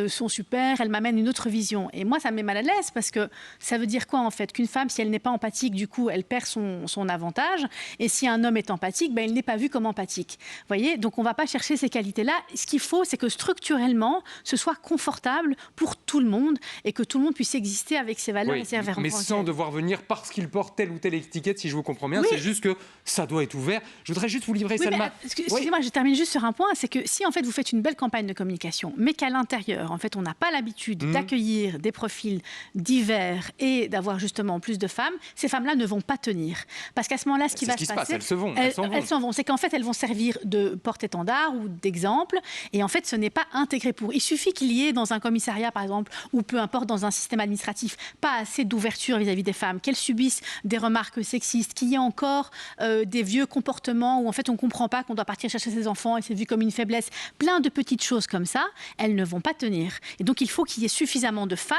sont super, elles m'amènent une autre vision. Et moi ça me met mal à l'aise parce que ça veut dire quoi en fait? Qu'une femme, si elle n'est pas empathique, du coup elle perd son avantage, et si un homme est empathique, il n'est pas vu comme empathique. Vous voyez, donc on ne va pas chercher ces qualités-là. Ce qu'il faut, c'est que structurellement ce soit confortable pour tout le monde et que tout le monde puisse exister avec ses valeurs et ses références. Mais sans devoir venir parce qu'il porte telle ou telle étiquette, si je vous comprends bien. Oui. C'est juste que ça doit être ouvert. Je voudrais juste vous livrer, Salma. Excusez-moi, je termine juste sur un point, c'est que si en fait vous faites une belle campagne de communication, mais qu'à l'intérieur, en fait, on n'a pas l'habitude d'accueillir des profils divers et d'avoir justement plus de femmes, ces femmes-là ne vont pas tenir. Parce qu'à ce moment-là, ce qui va se passer, elles se vont. Elles s'en vont. C'est qu'en fait, elles vont servir de porte-étendard ou d'exemple, et en fait, ce n'est pas intégré pour. Il suffit qu'il y ait dans un commissariat, par exemple, ou peu importe dans un système administratif, pas assez d'ouverture vis-à-vis des femmes, qu'elles subissent des remarques sexistes, qu'il y ait encore des vieux comportements où en fait on ne comprend pas qu'on doit partir chercher ses enfants et c'est vu comme une faiblesse, plein de petites choses comme ça, elles ne vont pas tenir. Et donc il faut qu'il y ait suffisamment de femmes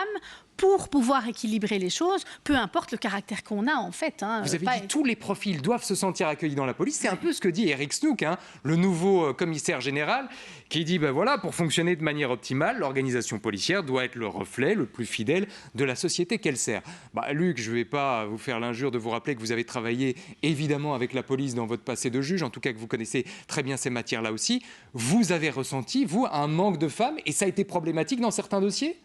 pour pouvoir équilibrer les choses, peu importe le caractère qu'on a en fait. Vous avez dit tous les profils doivent se sentir accueillis dans la police. C'est un peu ce que dit Eric Snook, le nouveau commissaire général, qui dit voilà, pour fonctionner de manière optimale, l'organisation policière doit être le reflet le plus fidèle de la société qu'elle sert. Luc, je ne vais pas vous faire l'injure de vous rappeler que vous avez travaillé évidemment avec la police dans votre passé de juge, en tout cas que vous connaissez très bien ces matières-là aussi. Vous avez ressenti, vous, un manque de femmes et ça a été problématique dans certains dossiers ?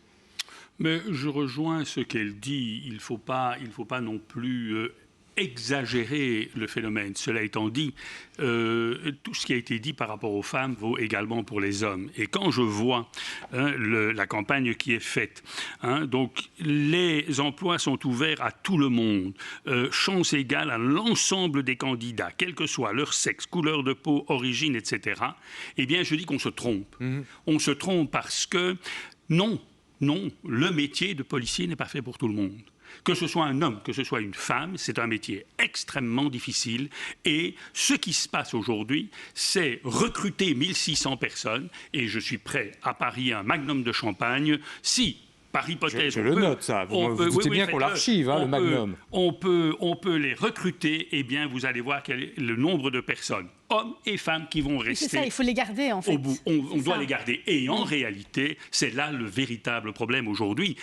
Mais je rejoins ce qu'elle dit. Il ne faut pas non plus exagérer le phénomène. Cela étant dit, tout ce qui a été dit par rapport aux femmes vaut également pour les hommes. Et quand je vois la campagne qui est faite, donc les emplois sont ouverts à tout le monde, chance égale à l'ensemble des candidats, quel que soit leur sexe, couleur de peau, origine, etc., eh bien, je dis qu'on se trompe. On se trompe parce que, non, le métier de policier n'est pas fait pour tout le monde. Que ce soit un homme, que ce soit une femme, c'est un métier extrêmement difficile. Et ce qui se passe aujourd'hui, c'est recruter 1600 personnes. Et je suis prêt à parier un magnum de champagne si... Par hypothèse, je le note, ça. Vous doutez bien qu'on l'archive, le Magnum. On peut les recruter, et bien vous allez voir quel est le nombre de personnes, hommes et femmes, qui vont rester. C'est ça, il faut les garder en fait. Au bout, on doit les garder. Et en réalité, c'est là le véritable problème aujourd'hui.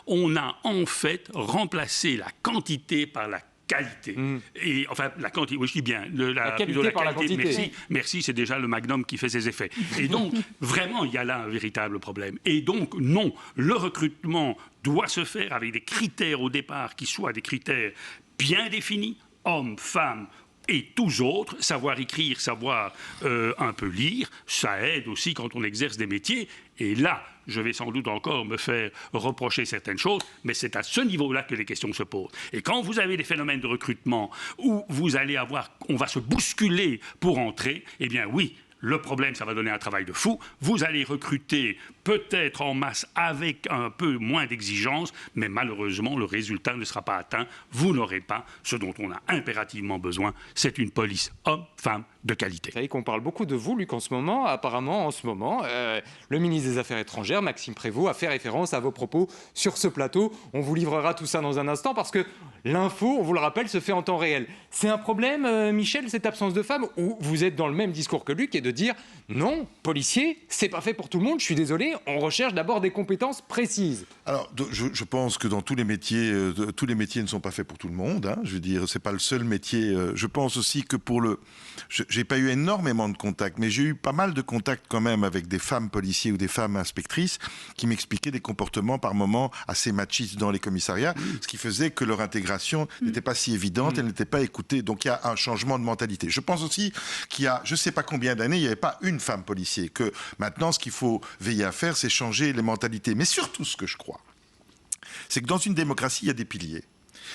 On a en fait remplacé la quantité par la qualité. Et enfin, la quantité, oui, je dis bien, la qualité par la quantité. Merci, c'est déjà le Magnum qui fait ses effets. Et donc, vraiment, il y a là un véritable problème. Et donc, non, le recrutement doit se faire avec des critères au départ qui soient des critères bien définis, hommes, femmes, et tous autres, savoir écrire, savoir un peu lire, ça aide aussi quand on exerce des métiers. Et là, je vais sans doute encore me faire reprocher certaines choses, mais c'est à ce niveau-là que les questions se posent. Et quand vous avez des phénomènes de recrutement où on va se bousculer pour entrer, eh bien oui, le problème, ça va donner un travail de fou. Vous allez recruter peut-être en masse avec un peu moins d'exigence, mais malheureusement, le résultat ne sera pas atteint. Vous n'aurez pas ce dont on a impérativement besoin. C'est une police homme-femme de qualité. Vous savez qu'on parle beaucoup de vous, Luc, en ce moment. Apparemment, en ce moment, le ministre des Affaires étrangères, Maxime Prévost, a fait référence à vos propos sur ce plateau. On vous livrera tout ça dans un instant parce que l'info, on vous le rappelle, se fait en temps réel. C'est un problème, Michel, cette absence de femmes, ou vous êtes dans le même discours que Luc et de dire non, policier, c'est pas fait pour tout le monde, je suis désolé, on recherche d'abord des compétences précises. Alors, je pense que dans tous les métiers ne sont pas faits pour tout le monde. Je veux dire, c'est pas le seul métier. Je pense aussi que j'ai pas eu énormément de contacts, mais j'ai eu pas mal de contacts quand même avec des femmes policiers ou des femmes inspectrices qui m'expliquaient des comportements par moments assez machistes dans les commissariats, ce qui faisait que leur intégration n'était pas si évidente, elle n'était pas écoutée. Donc il y a un changement de mentalité. Je pense aussi qu'il y a, je sais pas combien d'années, il n'y avait pas une femme policier. Que maintenant, ce qu'il faut veiller à faire, c'est changer les mentalités. Mais surtout, ce que je crois, c'est que dans une démocratie, il y a des piliers.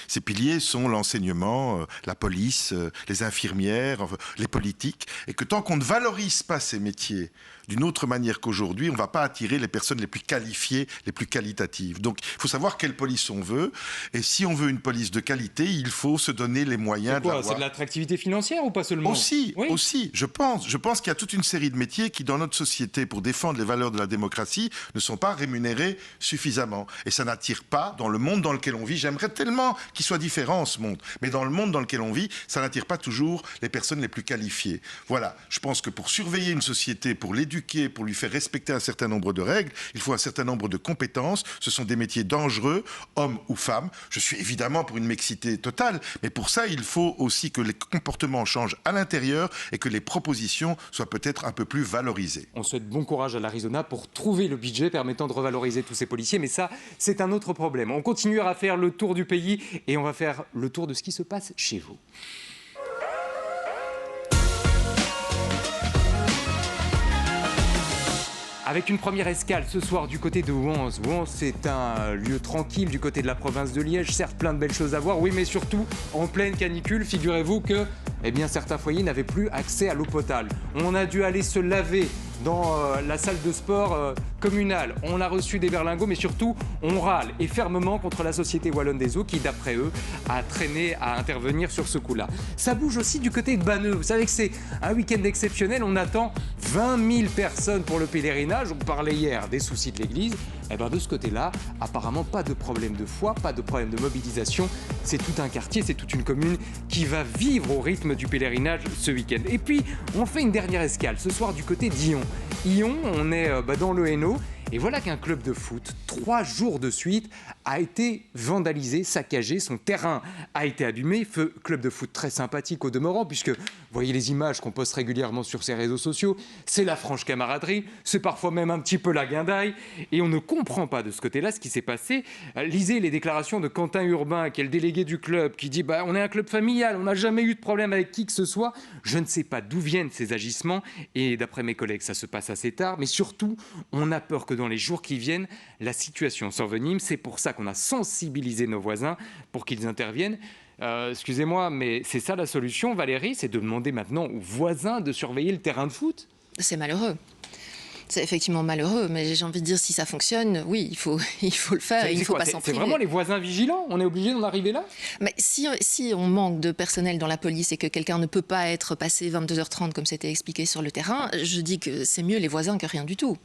Ces piliers sont l'enseignement, la police, les infirmières, les politiques, et que tant qu'on ne valorise pas ces métiers d'une autre manière qu'aujourd'hui, on ne va pas attirer les personnes les plus qualifiées, les plus qualitatives. Donc, il faut savoir quelle police on veut, et si on veut une police de qualité, il faut se donner les moyens de l'avoir. C'est de l'attractivité financière ou pas seulement ? Aussi, je pense qu'il y a toute une série de métiers qui, dans notre société, pour défendre les valeurs de la démocratie, ne sont pas rémunérés suffisamment. Et ça n'attire pas, dans le monde dans lequel on vit, j'aimerais tellement qu'il soit différent, ce monde, mais dans le monde dans lequel on vit, ça n'attire pas toujours les personnes les plus qualifiées. Voilà, je pense que pour surveiller une société, pour l'éduquer, pour lui faire respecter un certain nombre de règles, il faut un certain nombre de compétences. Ce sont des métiers dangereux, hommes ou femmes. Je suis évidemment pour une mixité totale, mais pour ça, il faut aussi que les comportements changent à l'intérieur et que les propositions soient peut-être un peu plus valorisées. On souhaite bon courage à l'Arizona pour trouver le budget permettant de revaloriser tous ces policiers, mais ça, c'est un autre problème. On continuera à faire le tour du pays et on va faire le tour de ce qui se passe chez vous. Avec une première escale ce soir du côté de Wans. Wans, c'est un lieu tranquille du côté de la province de Liège. Certes, plein de belles choses à voir, oui, mais surtout, en pleine canicule, figurez-vous que certains foyers n'avaient plus accès à l'eau potable. On a dû aller se laver dans la salle de sport communale. On a reçu des berlingots, mais surtout, on râle et fermement contre la Société Wallonne des Eaux qui, d'après eux, a traîné à intervenir sur ce coup-là. Ça bouge aussi du côté de Banneux. Vous savez que c'est un week-end exceptionnel. On attend 20 000 personnes pour le pèlerinage. On parlait hier des soucis de l'Église. Eh ben de ce côté-là, apparemment pas de problème de foi, pas de problème de mobilisation. C'est tout un quartier, c'est toute une commune qui va vivre au rythme du pèlerinage ce week-end. Et puis, on fait une dernière escale ce soir du côté d'Yon. Lyon, on est dans le Hainaut. Et voilà qu'un club de foot, 3 jours de suite, a été vandalisé, saccagé, son terrain a été abîmé. Club de foot très sympathique au demeurant, puisque vous voyez les images qu'on poste régulièrement sur ses réseaux sociaux, c'est la franche camaraderie, c'est parfois même un petit peu la guindaille, et on ne comprend pas de ce côté-là ce qui s'est passé. Lisez les déclarations de Quentin Urbain, qui est le délégué du club, qui dit on est un club familial, on n'a jamais eu de problème avec qui que ce soit. Je ne sais pas d'où viennent ces agissements, et d'après mes collègues, ça se passe assez tard, mais surtout, on a peur que dans les jours qui viennent, la situation s'envenime. C'est pour ça qu'on a sensibilisé nos voisins pour qu'ils interviennent. Excusez-moi, mais c'est ça la solution, Valérie, c'est de demander maintenant aux voisins de surveiller le terrain de foot? C'est malheureux. C'est effectivement malheureux, mais j'ai envie de dire, si ça fonctionne, oui, il faut le faire et il ne faut pas s'en priver. C'est vraiment les voisins vigilants? On est obligé d'en arriver là? Mais si on manque de personnel dans la police et que quelqu'un ne peut pas être passé 22h30 comme c'était expliqué sur le terrain, je dis que c'est mieux les voisins que rien du tout.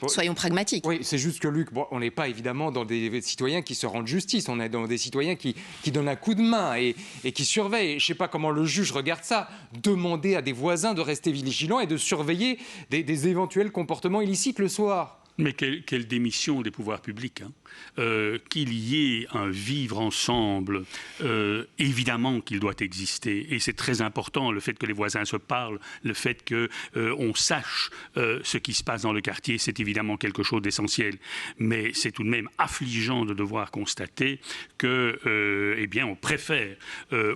Soyons pragmatiques. Oui, c'est juste que Luc, on n'est pas évidemment dans des citoyens qui se rendent justice, on est dans des citoyens qui donnent un coup de main et qui surveillent. Je ne sais pas comment le juge regarde ça. Demander à des voisins de rester vigilants et de surveiller des éventuels comportements illicites le soir. Mais quelle démission des pouvoirs publics, hein. Qu'il y ait un vivre ensemble, évidemment qu'il doit exister. Et c'est très important, le fait que les voisins se parlent, le fait qu'on sache ce qui se passe dans le quartier, c'est évidemment quelque chose d'essentiel. Mais c'est tout de même affligeant de devoir constater que, eh bien, on préfère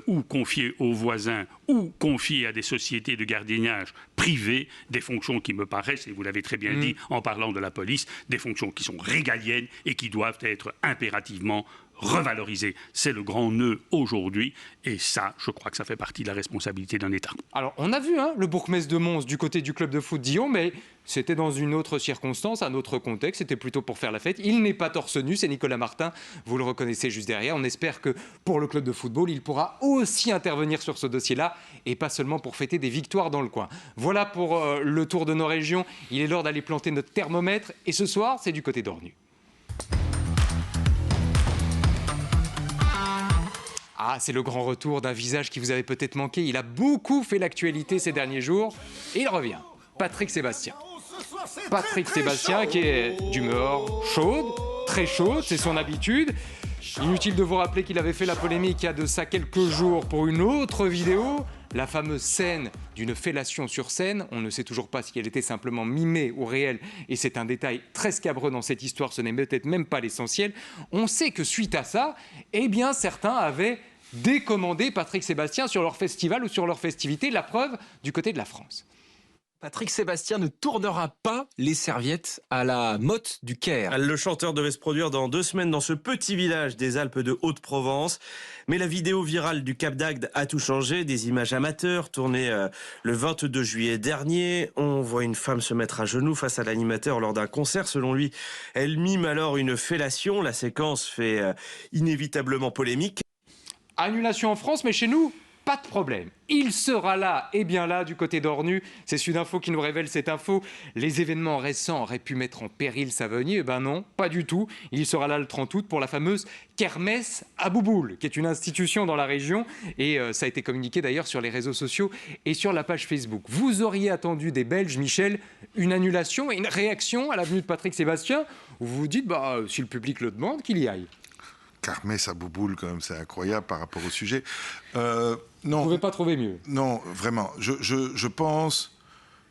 ou confier aux voisins ou confier à des sociétés de gardiennage privées des fonctions qui me paraissent, et vous l'avez très bien dit en parlant de la police, des fonctions qui sont régaliennes et qui doivent être impérativement revalorisées. C'est le grand nœud aujourd'hui et ça, je crois que ça fait partie de la responsabilité d'un État. Alors, on a vu le bourgmestre de Mons du côté du club de foot d'Yon, mais c'était dans une autre circonstance, un autre contexte, c'était plutôt pour faire la fête. Il n'est pas torse nu, c'est Nicolas Martin, vous le reconnaissez juste derrière. On espère que pour le club de football, il pourra aussi intervenir sur ce dossier-là et pas seulement pour fêter des victoires dans le coin. Voilà pour le tour de nos régions. Il est l'heure d'aller planter notre thermomètre et ce soir, c'est du côté d'Ornu. Ah, c'est le grand retour d'un visage qui vous avait peut-être manqué. Il a beaucoup fait l'actualité ces derniers jours. Et il revient. Patrick Sébastien. Patrick Sébastien qui est d'humeur chaude, très chaude, c'est son habitude. Inutile de vous rappeler qu'il avait fait la polémique il y a de ça quelques jours pour une autre vidéo. La fameuse scène d'une fellation sur scène, on ne sait toujours pas si elle était simplement mimée ou réelle, et c'est un détail très scabreux dans cette histoire, ce n'est peut-être même pas l'essentiel. On sait que suite à ça, eh bien certains avaient décommandé Patrick Sébastien sur leur festival ou sur leur festivité, la preuve du côté de la France. Patrick Sébastien ne tournera pas les serviettes à la Motte du Caire. Le chanteur devait se produire dans 2 semaines dans ce petit village des Alpes de Haute-Provence. Mais la vidéo virale du Cap d'Agde a tout changé. Des images amateurs tournées le 22 juillet dernier. On voit une femme se mettre à genoux face à l'animateur lors d'un concert. Selon lui, elle mime alors une fellation. La séquence fait inévitablement polémique. Annulation en France, mais chez nous, pas de problème. Il sera là, et bien là, du côté d'Ornu. C'est Sudinfo qui nous révèle cette info. Les événements récents auraient pu mettre en péril sa venue. Eh ben non, pas du tout. Il sera là le 30 août pour la fameuse Kermesse à Bouboul, qui est une institution dans la région. Et ça a été communiqué d'ailleurs sur les réseaux sociaux et sur la page Facebook. Vous auriez attendu des Belges, Michel, une annulation et une réaction à la venue de Patrick Sébastien, où vous vous dites, si le public le demande, qu'il y aille. Kermesse à Bouboul, quand même, c'est incroyable par rapport au sujet. Non, vous ne pouvez pas trouver mieux. Non, vraiment. Je pense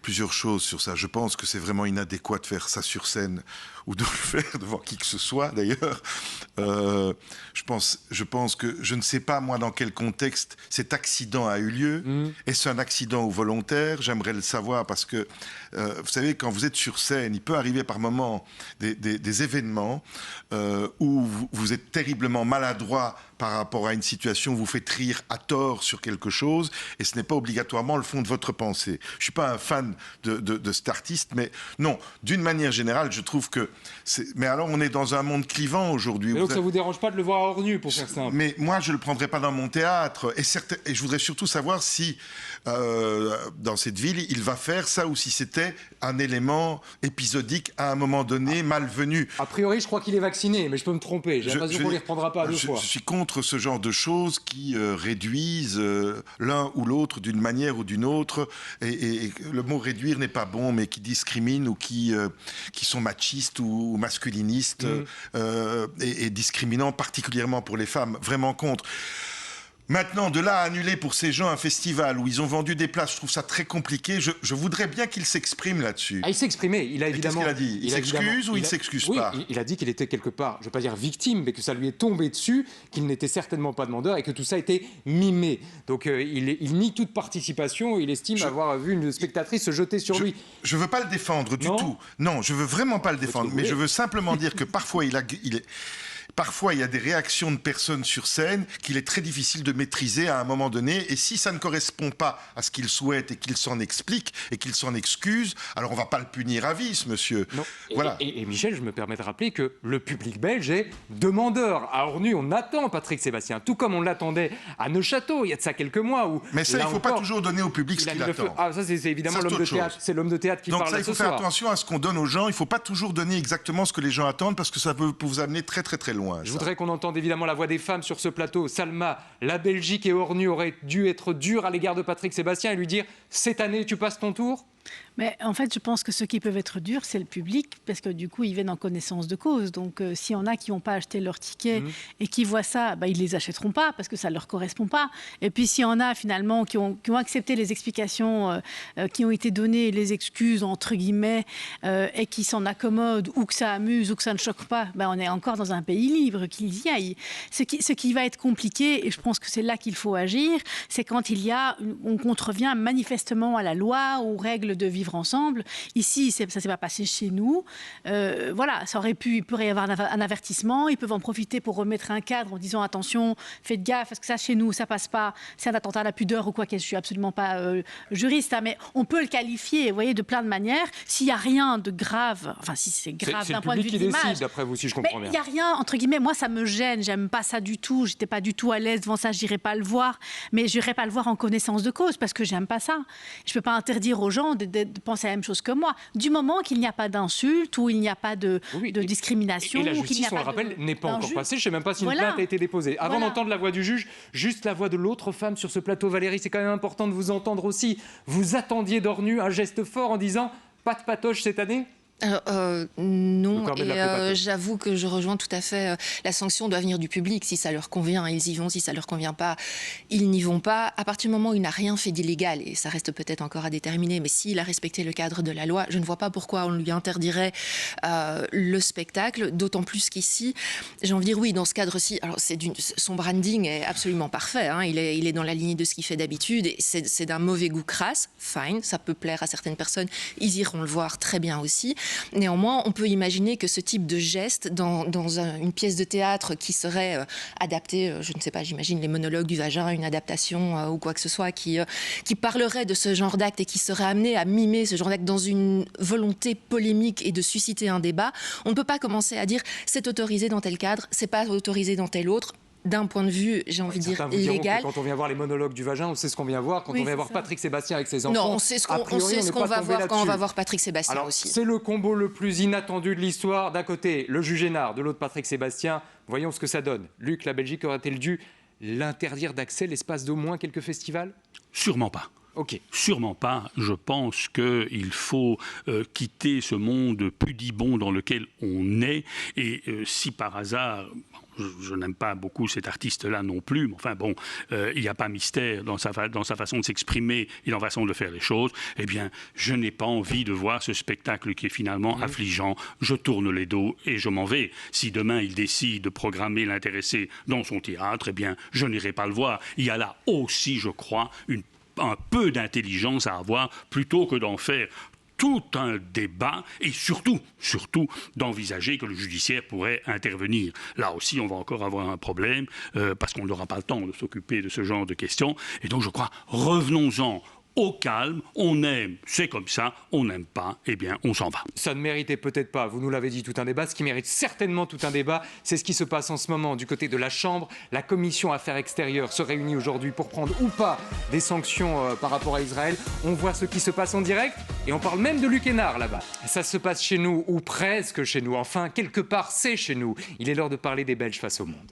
plusieurs choses sur ça. Je pense que c'est vraiment inadéquat de faire ça sur scène ou de le faire devant qui que ce soit, d'ailleurs. Je pense que je ne sais pas, moi, dans quel contexte cet accident a eu lieu. Est-ce un accident ou volontaire? J'aimerais le savoir parce que, vous savez, quand vous êtes sur scène, il peut arriver par moments des événements où vous êtes terriblement maladroit par rapport à une situation vous faites rire à tort sur quelque chose, et ce n'est pas obligatoirement le fond de votre pensée. Je ne suis pas un fan de cet artiste, mais non, d'une manière générale, je trouve que... Mais alors, on est dans un monde clivant aujourd'hui. Donc ça ne vous dérange pas de le voir hors nu, pour faire simple? Mais moi, je ne le prendrais pas dans mon théâtre. Et je voudrais surtout savoir si, dans cette ville, il va faire ça ou si c'était un élément épisodique à un moment donné, malvenu. A priori, je crois qu'il est vacciné, mais je peux me tromper. J'ai l'impression qu'on ne les reprendra pas à 2 fois. Je suis contre ce genre de choses qui réduisent l'un ou l'autre d'une manière ou d'une autre. Et le mot réduire n'est pas bon, mais qui discriminent ou qui sont machistes ou masculinistes et discriminants, particulièrement pour les femmes. Vraiment contre. Maintenant, de là à annuler pour ces gens un festival où ils ont vendu des places, je trouve ça très compliqué. Je voudrais bien qu'il s'exprime là-dessus. Ah, il s'est exprimé. Il a évidemment. Qu'est-ce qu'il a dit? Il s'excuse ou il ne s'excuse pas? Oui, il a dit qu'il était quelque part, je ne vais pas dire victime, mais que ça lui est tombé dessus, qu'il n'était certainement pas demandeur et que tout ça était mimé. Donc il nie toute participation. Il estime avoir vu une spectatrice se jeter sur lui. Je ne veux pas le défendre du tout. Non, je ne veux vraiment pas le défendre. Mais je veux simplement dire que parfois Parfois, il y a des réactions de personnes sur scène qu'il est très difficile de maîtriser à un moment donné. Et si ça ne correspond pas à ce qu'il souhaite et qu'il s'en explique et qu'il s'en excuse, alors on ne va pas le punir à vie, ce monsieur. Non. Voilà. Et Michel, je me permets de rappeler que le public belge est demandeur. À Ornu, on attend Patrick Sébastien, tout comme on l'attendait à Neuchâtel, il y a de ça quelques mois. Mais ça, il ne faut pas toujours donner au public ce qu'il attend. Ah, ça, c'est évidemment l'homme de théâtre. C'est l'homme de théâtre qui parle ce soir. Donc ça, il faut faire attention à ce qu'on donne aux gens. Il ne faut pas toujours donner exactement ce que les gens attendent parce que ça peut vous amener très, très, très loin. Je voudrais qu'on entende évidemment la voix des femmes sur ce plateau. Salma, la Belgique et Ornu auraient dû être durs à l'égard de Patrick Sébastien et lui dire « Cette année, tu passes ton tour ?» Mais en fait, je pense que ceux qui peuvent être durs, c'est le public, parce que du coup, ils viennent en connaissance de cause. Donc, s'il y en a qui n'ont pas acheté leur ticket et qui voient ça, ils ne les achèteront pas parce que ça ne leur correspond pas. Et puis, s'il y en a finalement qui ont accepté les explications qui ont été données, les excuses, entre guillemets, et qui s'en accommodent, ou que ça amuse, ou que ça ne choque pas, on est encore dans un pays libre, qu'ils y aillent. Ce qui va être compliqué, et je pense que c'est là qu'il faut agir, c'est quand on contrevient manifestement à la loi, aux règles de vivre ensemble. Ici, ça ne s'est pas passé chez nous. Voilà, il pourrait y avoir un avertissement. Ils peuvent en profiter pour remettre un cadre en disant attention, faites gaffe, parce que ça, chez nous, ça passe pas. C'est un attentat à la pudeur ou quoi. Je suis absolument pas juriste, mais on peut le qualifier, vous voyez, de plein de manières. S'il n'y a rien de grave, enfin, si c'est grave d'un point de vue d'image. C'est le public qui décide, d'après vous, si je comprends bien. Il n'y a rien, entre guillemets, moi, ça me gêne. J'aime pas ça du tout. J'étais pas du tout à l'aise devant ça. J'irai pas le voir. Mais j'irai pas le voir en connaissance de cause parce que j'aime pas ça. Je peux pas interdire aux gens de penser la même chose que moi. Du moment qu'il n'y a pas d'insulte ou il n'y a pas de discrimination. Et la justice, on le rappelle, n'est pas encore passée. Je ne sais même pas si une plainte a été déposée. Avant d'entendre la voix du juge, juste la voix de l'autre femme sur ce plateau. Valérie, c'est quand même important de vous entendre aussi. Vous attendiez d'Ornu un geste fort en disant « pas de patoche cette année ». Non, et j'avoue que je rejoins tout à fait. La sanction doit venir du public. Si ça leur convient, ils y vont. Si ça leur convient pas, ils n'y vont pas. À partir du moment où il n'a rien fait d'illégal, et ça reste peut-être encore à déterminer, mais s'il a respecté le cadre de la loi, je ne vois pas pourquoi on lui interdirait le spectacle. D'autant plus qu'ici, j'ai envie de dire oui, dans ce cadre-ci, alors son branding est absolument parfait. Hein, il est dans la lignée de ce qu'il fait d'habitude. Et c'est d'un mauvais goût crasse. Fine, ça peut plaire à certaines personnes. Ils iront le voir très bien aussi. Néanmoins, on peut imaginer que ce type de geste dans une pièce de théâtre qui serait adaptée, je ne sais pas, j'imagine les monologues du vagin, une adaptation ou quoi que ce soit, qui parlerait de ce genre d'acte et qui serait amené à mimer ce genre d'acte dans une volonté polémique et de susciter un débat, on ne peut pas commencer à dire c'est autorisé dans tel cadre, c'est pas autorisé dans tel autre. D'un point de vue, j'ai envie de dire, légal. Quand on vient voir les monologues du vagin, on sait ce qu'on vient voir. Quand on vient voir Patrick Sébastien avec ses enfants, non, on sait ce qu'on va voir quand on va voir Patrick Sébastien aussi. C'est le combo le plus inattendu de l'histoire. D'un côté, le juge Hénard, de l'autre, Patrick Sébastien. Voyons ce que ça donne. Luc, la Belgique aurait-elle dû l'interdire d'accès l'espace d'au moins quelques festivals ? Sûrement pas. Okay. Sûrement pas. Je pense qu'il faut quitter ce monde pudibond dans lequel on est. Et si par hasard... Je n'aime pas beaucoup cet artiste-là non plus, mais enfin bon, il n'y a pas mystère dans sa façon de s'exprimer et dans sa façon de faire les choses. Eh bien, je n'ai pas envie de voir ce spectacle qui est finalement affligeant. Je tourne les dos et je m'en vais. Si demain il décide de programmer l'intéressé dans son théâtre, eh bien, je n'irai pas le voir. Il y a là aussi, je crois, un peu d'intelligence à avoir plutôt que d'en faire tout un débat et surtout d'envisager que le judiciaire pourrait intervenir. Là aussi, on va encore avoir un problème parce qu'on n'aura pas le temps de s'occuper de ce genre de questions. Et donc, je crois, revenons-en au calme, on aime, c'est comme ça, on n'aime pas, eh bien, on s'en va. Ça ne méritait peut-être pas, vous nous l'avez dit, tout un débat. Ce qui mérite certainement tout un débat, c'est ce qui se passe en ce moment du côté de la Chambre. La commission Affaires extérieures se réunit aujourd'hui pour prendre ou pas des sanctions par rapport à Israël. On voit ce qui se passe en direct et on parle même de Luc Hénard là-bas. Ça se passe chez nous, ou presque chez nous. Enfin, quelque part, c'est chez nous. Il est l'heure de parler des Belges face au monde.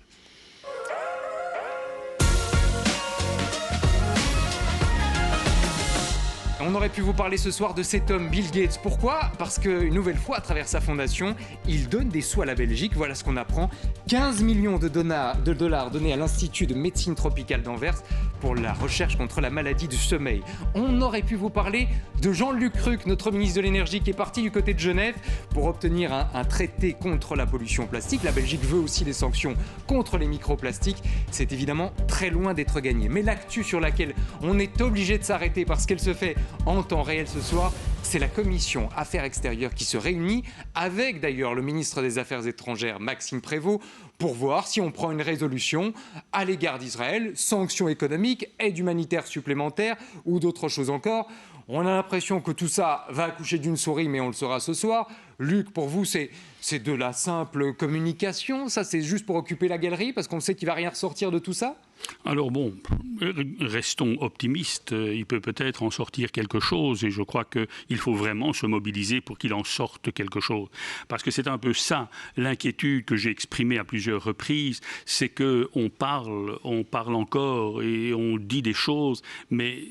On aurait pu vous parler ce soir de cet homme, Bill Gates. Pourquoi ? Parce qu'une nouvelle fois, à travers sa fondation, il donne des sous à la Belgique. Voilà ce qu'on apprend. 15 millions de dollars donnés à l'Institut de médecine tropicale d'Anvers pour la recherche contre la maladie du sommeil. On aurait pu vous parler de Jean-Luc Ruck, notre ministre de l'Énergie, qui est parti du côté de Genève pour obtenir un traité contre la pollution plastique. La Belgique veut aussi des sanctions contre les microplastiques. C'est évidemment très loin d'être gagné. Mais l'actu sur laquelle on est obligé de s'arrêter parce qu'elle se fait en temps réel ce soir, c'est la commission Affaires extérieures qui se réunit avec d'ailleurs le ministre des Affaires étrangères Maxime Prévost pour voir si on prend une résolution à l'égard d'Israël, sanctions économiques, aide humanitaire supplémentaire ou d'autres choses encore. On a l'impression que tout ça va accoucher d'une souris, mais on le saura ce soir. Luc, pour vous, c'est de la simple communication? Ça, c'est juste pour occuper la galerie parce qu'on sait qu'il ne va rien ressortir de tout ça? Alors bon, restons optimistes. Il peut peut-être en sortir quelque chose et je crois qu'il faut vraiment se mobiliser pour qu'il en sorte quelque chose. Parce que c'est un peu ça, l'inquiétude que j'ai exprimée à plusieurs reprises, c'est qu'on parle encore et on dit des choses, mais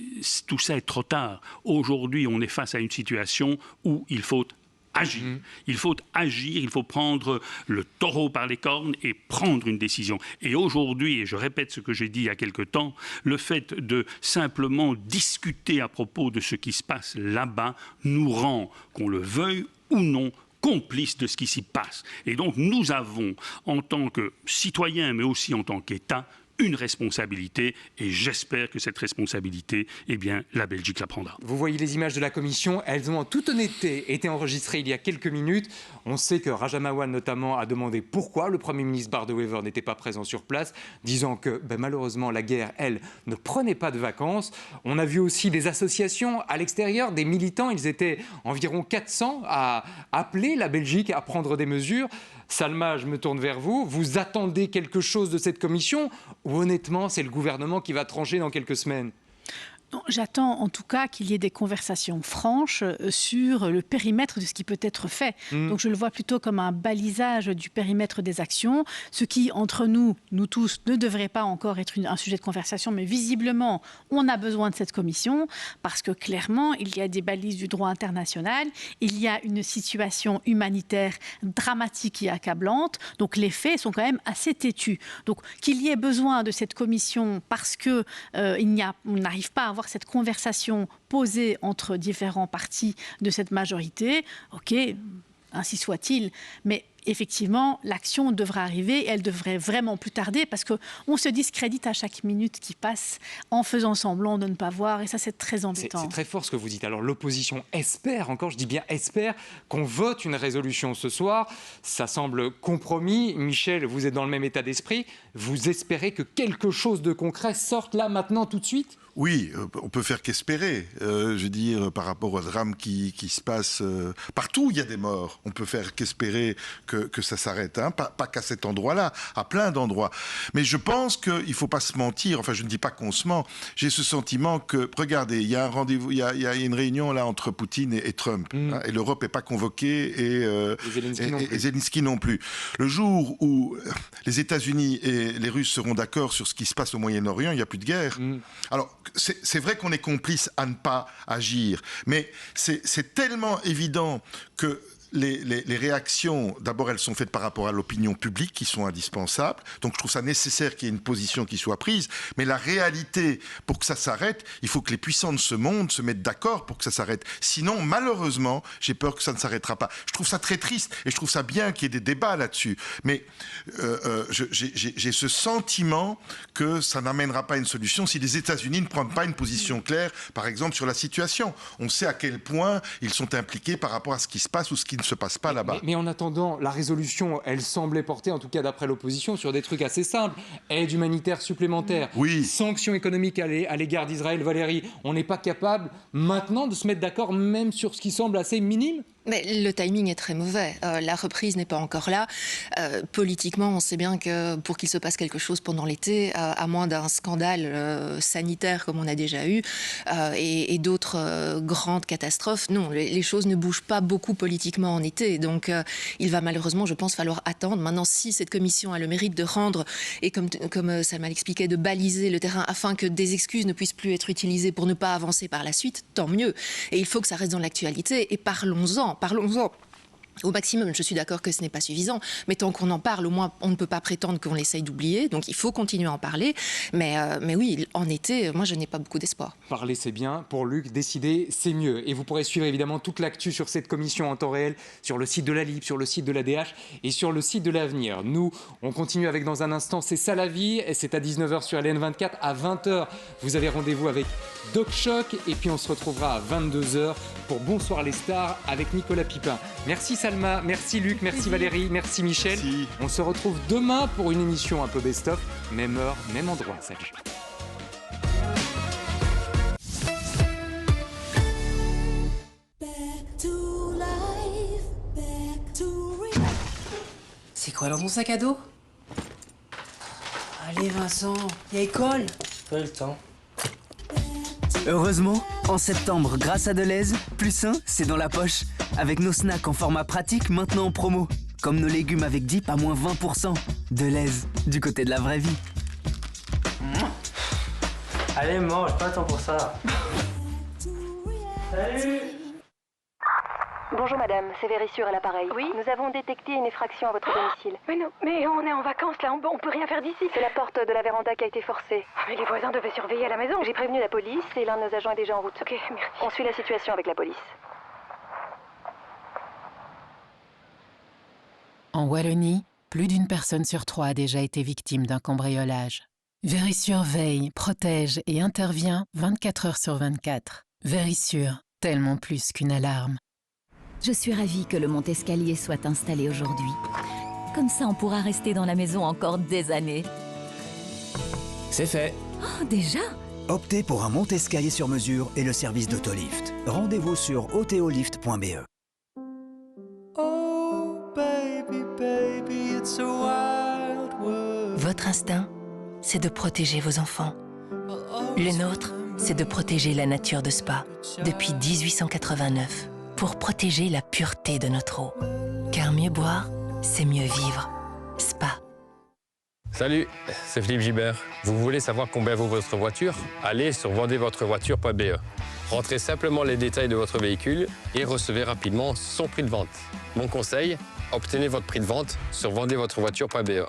tout ça est trop tard. Aujourd'hui, on est face à une situation où il faut agir. Il faut agir, il faut prendre le taureau par les cornes et prendre une décision. Et aujourd'hui, et je répète ce que j'ai dit il y a quelque temps, le fait de simplement discuter à propos de ce qui se passe là-bas nous rend, qu'on le veuille ou non, complices de ce qui s'y passe. Et donc nous avons, en tant que citoyens, mais aussi en tant qu'État, une responsabilité et j'espère que cette responsabilité, eh bien, la Belgique la prendra. Vous voyez les images de la commission, elles ont en toute honnêteté été enregistrées il y a quelques minutes. On sait que Rajamawan notamment a demandé pourquoi le Premier ministre Bart De Wever n'était pas présent sur place, disant que malheureusement la guerre, elle, ne prenait pas de vacances. On a vu aussi des associations à l'extérieur, des militants, ils étaient environ 400 à appeler la Belgique à prendre des mesures. Salma, je me tourne vers vous. Vous attendez quelque chose de cette commission ou honnêtement, c'est le gouvernement qui va trancher dans quelques semaines ? Non, j'attends en tout cas qu'il y ait des conversations franches sur le périmètre de ce qui peut être fait. Donc je le vois plutôt comme un balisage du périmètre des actions, ce qui, entre nous tous, ne devrait pas encore être un sujet de conversation, mais visiblement, on a besoin de cette commission parce que clairement, il y a des balises du droit international, il y a une situation humanitaire dramatique et accablante, donc les faits sont quand même assez têtus. Donc qu'il y ait besoin de cette commission parce que on n'arrive pas à avoir cette conversation posée entre différents partis de cette majorité, ok, ainsi soit-il, mais effectivement, l'action devrait arriver et elle devrait vraiment plus tarder parce qu'on se discrédite à chaque minute qui passe en faisant semblant de ne pas voir et ça, c'est très embêtant. C'est très fort ce que vous dites. Alors, l'opposition espère, encore, je dis bien espère, qu'on vote une résolution ce soir. Ça semble compromis. Michel, vous êtes dans le même état d'esprit. Vous espérez que quelque chose de concret sorte là, maintenant, tout de suite ? Oui, on peut faire qu'espérer. Je veux dire, par rapport au drame qui se passe partout, il y a des morts. On peut faire qu'espérer que ça s'arrête. Hein. Pas qu'à cet endroit-là, à plein d'endroits. Mais je pense qu'il ne faut pas se mentir. Enfin, je ne dis pas qu'on se ment. J'ai ce sentiment que, regardez, il y a un rendez-vous, il y a une réunion là entre Poutine et Trump. Hein, et l'Europe n'est pas convoquée et Zelensky non plus. Le jour où les États-Unis et les Russes seront d'accord sur ce qui se passe au Moyen-Orient, il n'y a plus de guerre. Alors, c'est vrai qu'on est complice à ne pas agir, mais c'est tellement évident que les réactions, d'abord, elles sont faites par rapport à l'opinion publique, qui sont indispensables. Donc, je trouve ça nécessaire qu'il y ait une position qui soit prise. Mais la réalité, pour que ça s'arrête, il faut que les puissants de ce monde se mettent d'accord pour que ça s'arrête. Sinon, malheureusement, j'ai peur que ça ne s'arrêtera pas. Je trouve ça très triste et je trouve ça bien qu'il y ait des débats là-dessus. Mais j'ai ce sentiment que ça n'amènera pas une solution si les États-Unis ne prennent pas une position claire, par exemple, sur la situation. On sait à quel point ils sont impliqués par rapport à ce qui se passe ou ce qui ne se passe pas là-bas. Mais en attendant, la résolution, elle semblait porter, en tout cas d'après l'opposition, sur des trucs assez simples. Aide humanitaire supplémentaire, sanctions économiques à l'égard d'Israël. Valérie, on n'est pas capable maintenant de se mettre d'accord même sur ce qui semble assez minime ? Mais le timing est très mauvais. La reprise n'est pas encore là. Politiquement, on sait bien que pour qu'il se passe quelque chose pendant l'été, à moins d'un scandale sanitaire comme on a déjà eu, et d'autres grandes catastrophes, non, les choses ne bougent pas beaucoup politiquement en été. Donc il va malheureusement, je pense, falloir attendre. Maintenant, si cette commission a le mérite de rendre, et comme Salma l'expliquait, de baliser le terrain afin que des excuses ne puissent plus être utilisées pour ne pas avancer par la suite, tant mieux. Et il faut que ça reste dans l'actualité. Et parlons-en. Au maximum, je suis d'accord que ce n'est pas suffisant, mais tant qu'on en parle, au moins, on ne peut pas prétendre qu'on l'essaye d'oublier. Donc, il faut continuer à en parler. Mais oui, en été, moi, je n'ai pas beaucoup d'espoir. Parler, c'est bien. Pour Luc, décider, c'est mieux. Et vous pourrez suivre évidemment toute l'actu sur cette commission en temps réel, sur le site de la LIB, sur le site de l'ADH et sur le site de l'Avenir. Nous, on continue avec, dans un instant, C'est ça la vie. Et c'est à 19h sur LN24. À 20h, vous avez rendez-vous avec Doc Choc. Et puis, on se retrouvera à 22h pour Bonsoir les stars avec Nicolas Pipin. Merci Salma, merci Luc, merci Valérie, merci Michel. Merci. On se retrouve demain pour une émission un peu best-of. Même heure, même endroit. Salut. C'est quoi dans ton sac à dos? Allez Vincent, il y a école. Pas le temps. Heureusement, en septembre, grâce à Deleuze, plus 1, c'est dans la poche. Avec nos snacks en format pratique maintenant en promo. Comme nos légumes avec dip à moins 20%. Deleuze, du côté de la vraie vie. Allez, mange, pas temps pour ça. Salut. Bonjour madame, c'est Vérissure à l'appareil. Oui. Nous avons détecté une effraction à votre domicile. Mais non, mais on est en vacances là, on peut rien faire d'ici. C'est la porte de la véranda qui a été forcée. Mais les voisins devaient surveiller à la maison. J'ai prévenu la police et l'un de nos agents est déjà en route. Ok, merci. On suit la situation avec la police. En Wallonie, plus d'une personne sur 3 a déjà été victime d'un cambriolage. Vérissure veille, protège et intervient 24 heures sur 24. Vérissure, tellement plus qu'une alarme. Je suis ravie que le monte-escalier soit installé aujourd'hui. Comme ça, on pourra rester dans la maison encore des années. C'est fait. Oh, déjà? Optez pour un monte-escalier sur mesure et le service d'Autolift. Rendez-vous sur autolift.be. Votre instinct, c'est de protéger vos enfants. Le nôtre, c'est de protéger la nature de Spa depuis 1889 pour protéger la pureté de notre eau. Car mieux boire, c'est mieux vivre. Spa. Salut, c'est Philippe Gibert. Vous voulez savoir combien vaut votre voiture? Allez sur vendezvotrevoiture.be. Rentrez simplement les détails de votre véhicule et recevez rapidement son prix de vente. Mon conseil, obtenez votre prix de vente sur vendezvotrevoiture.be.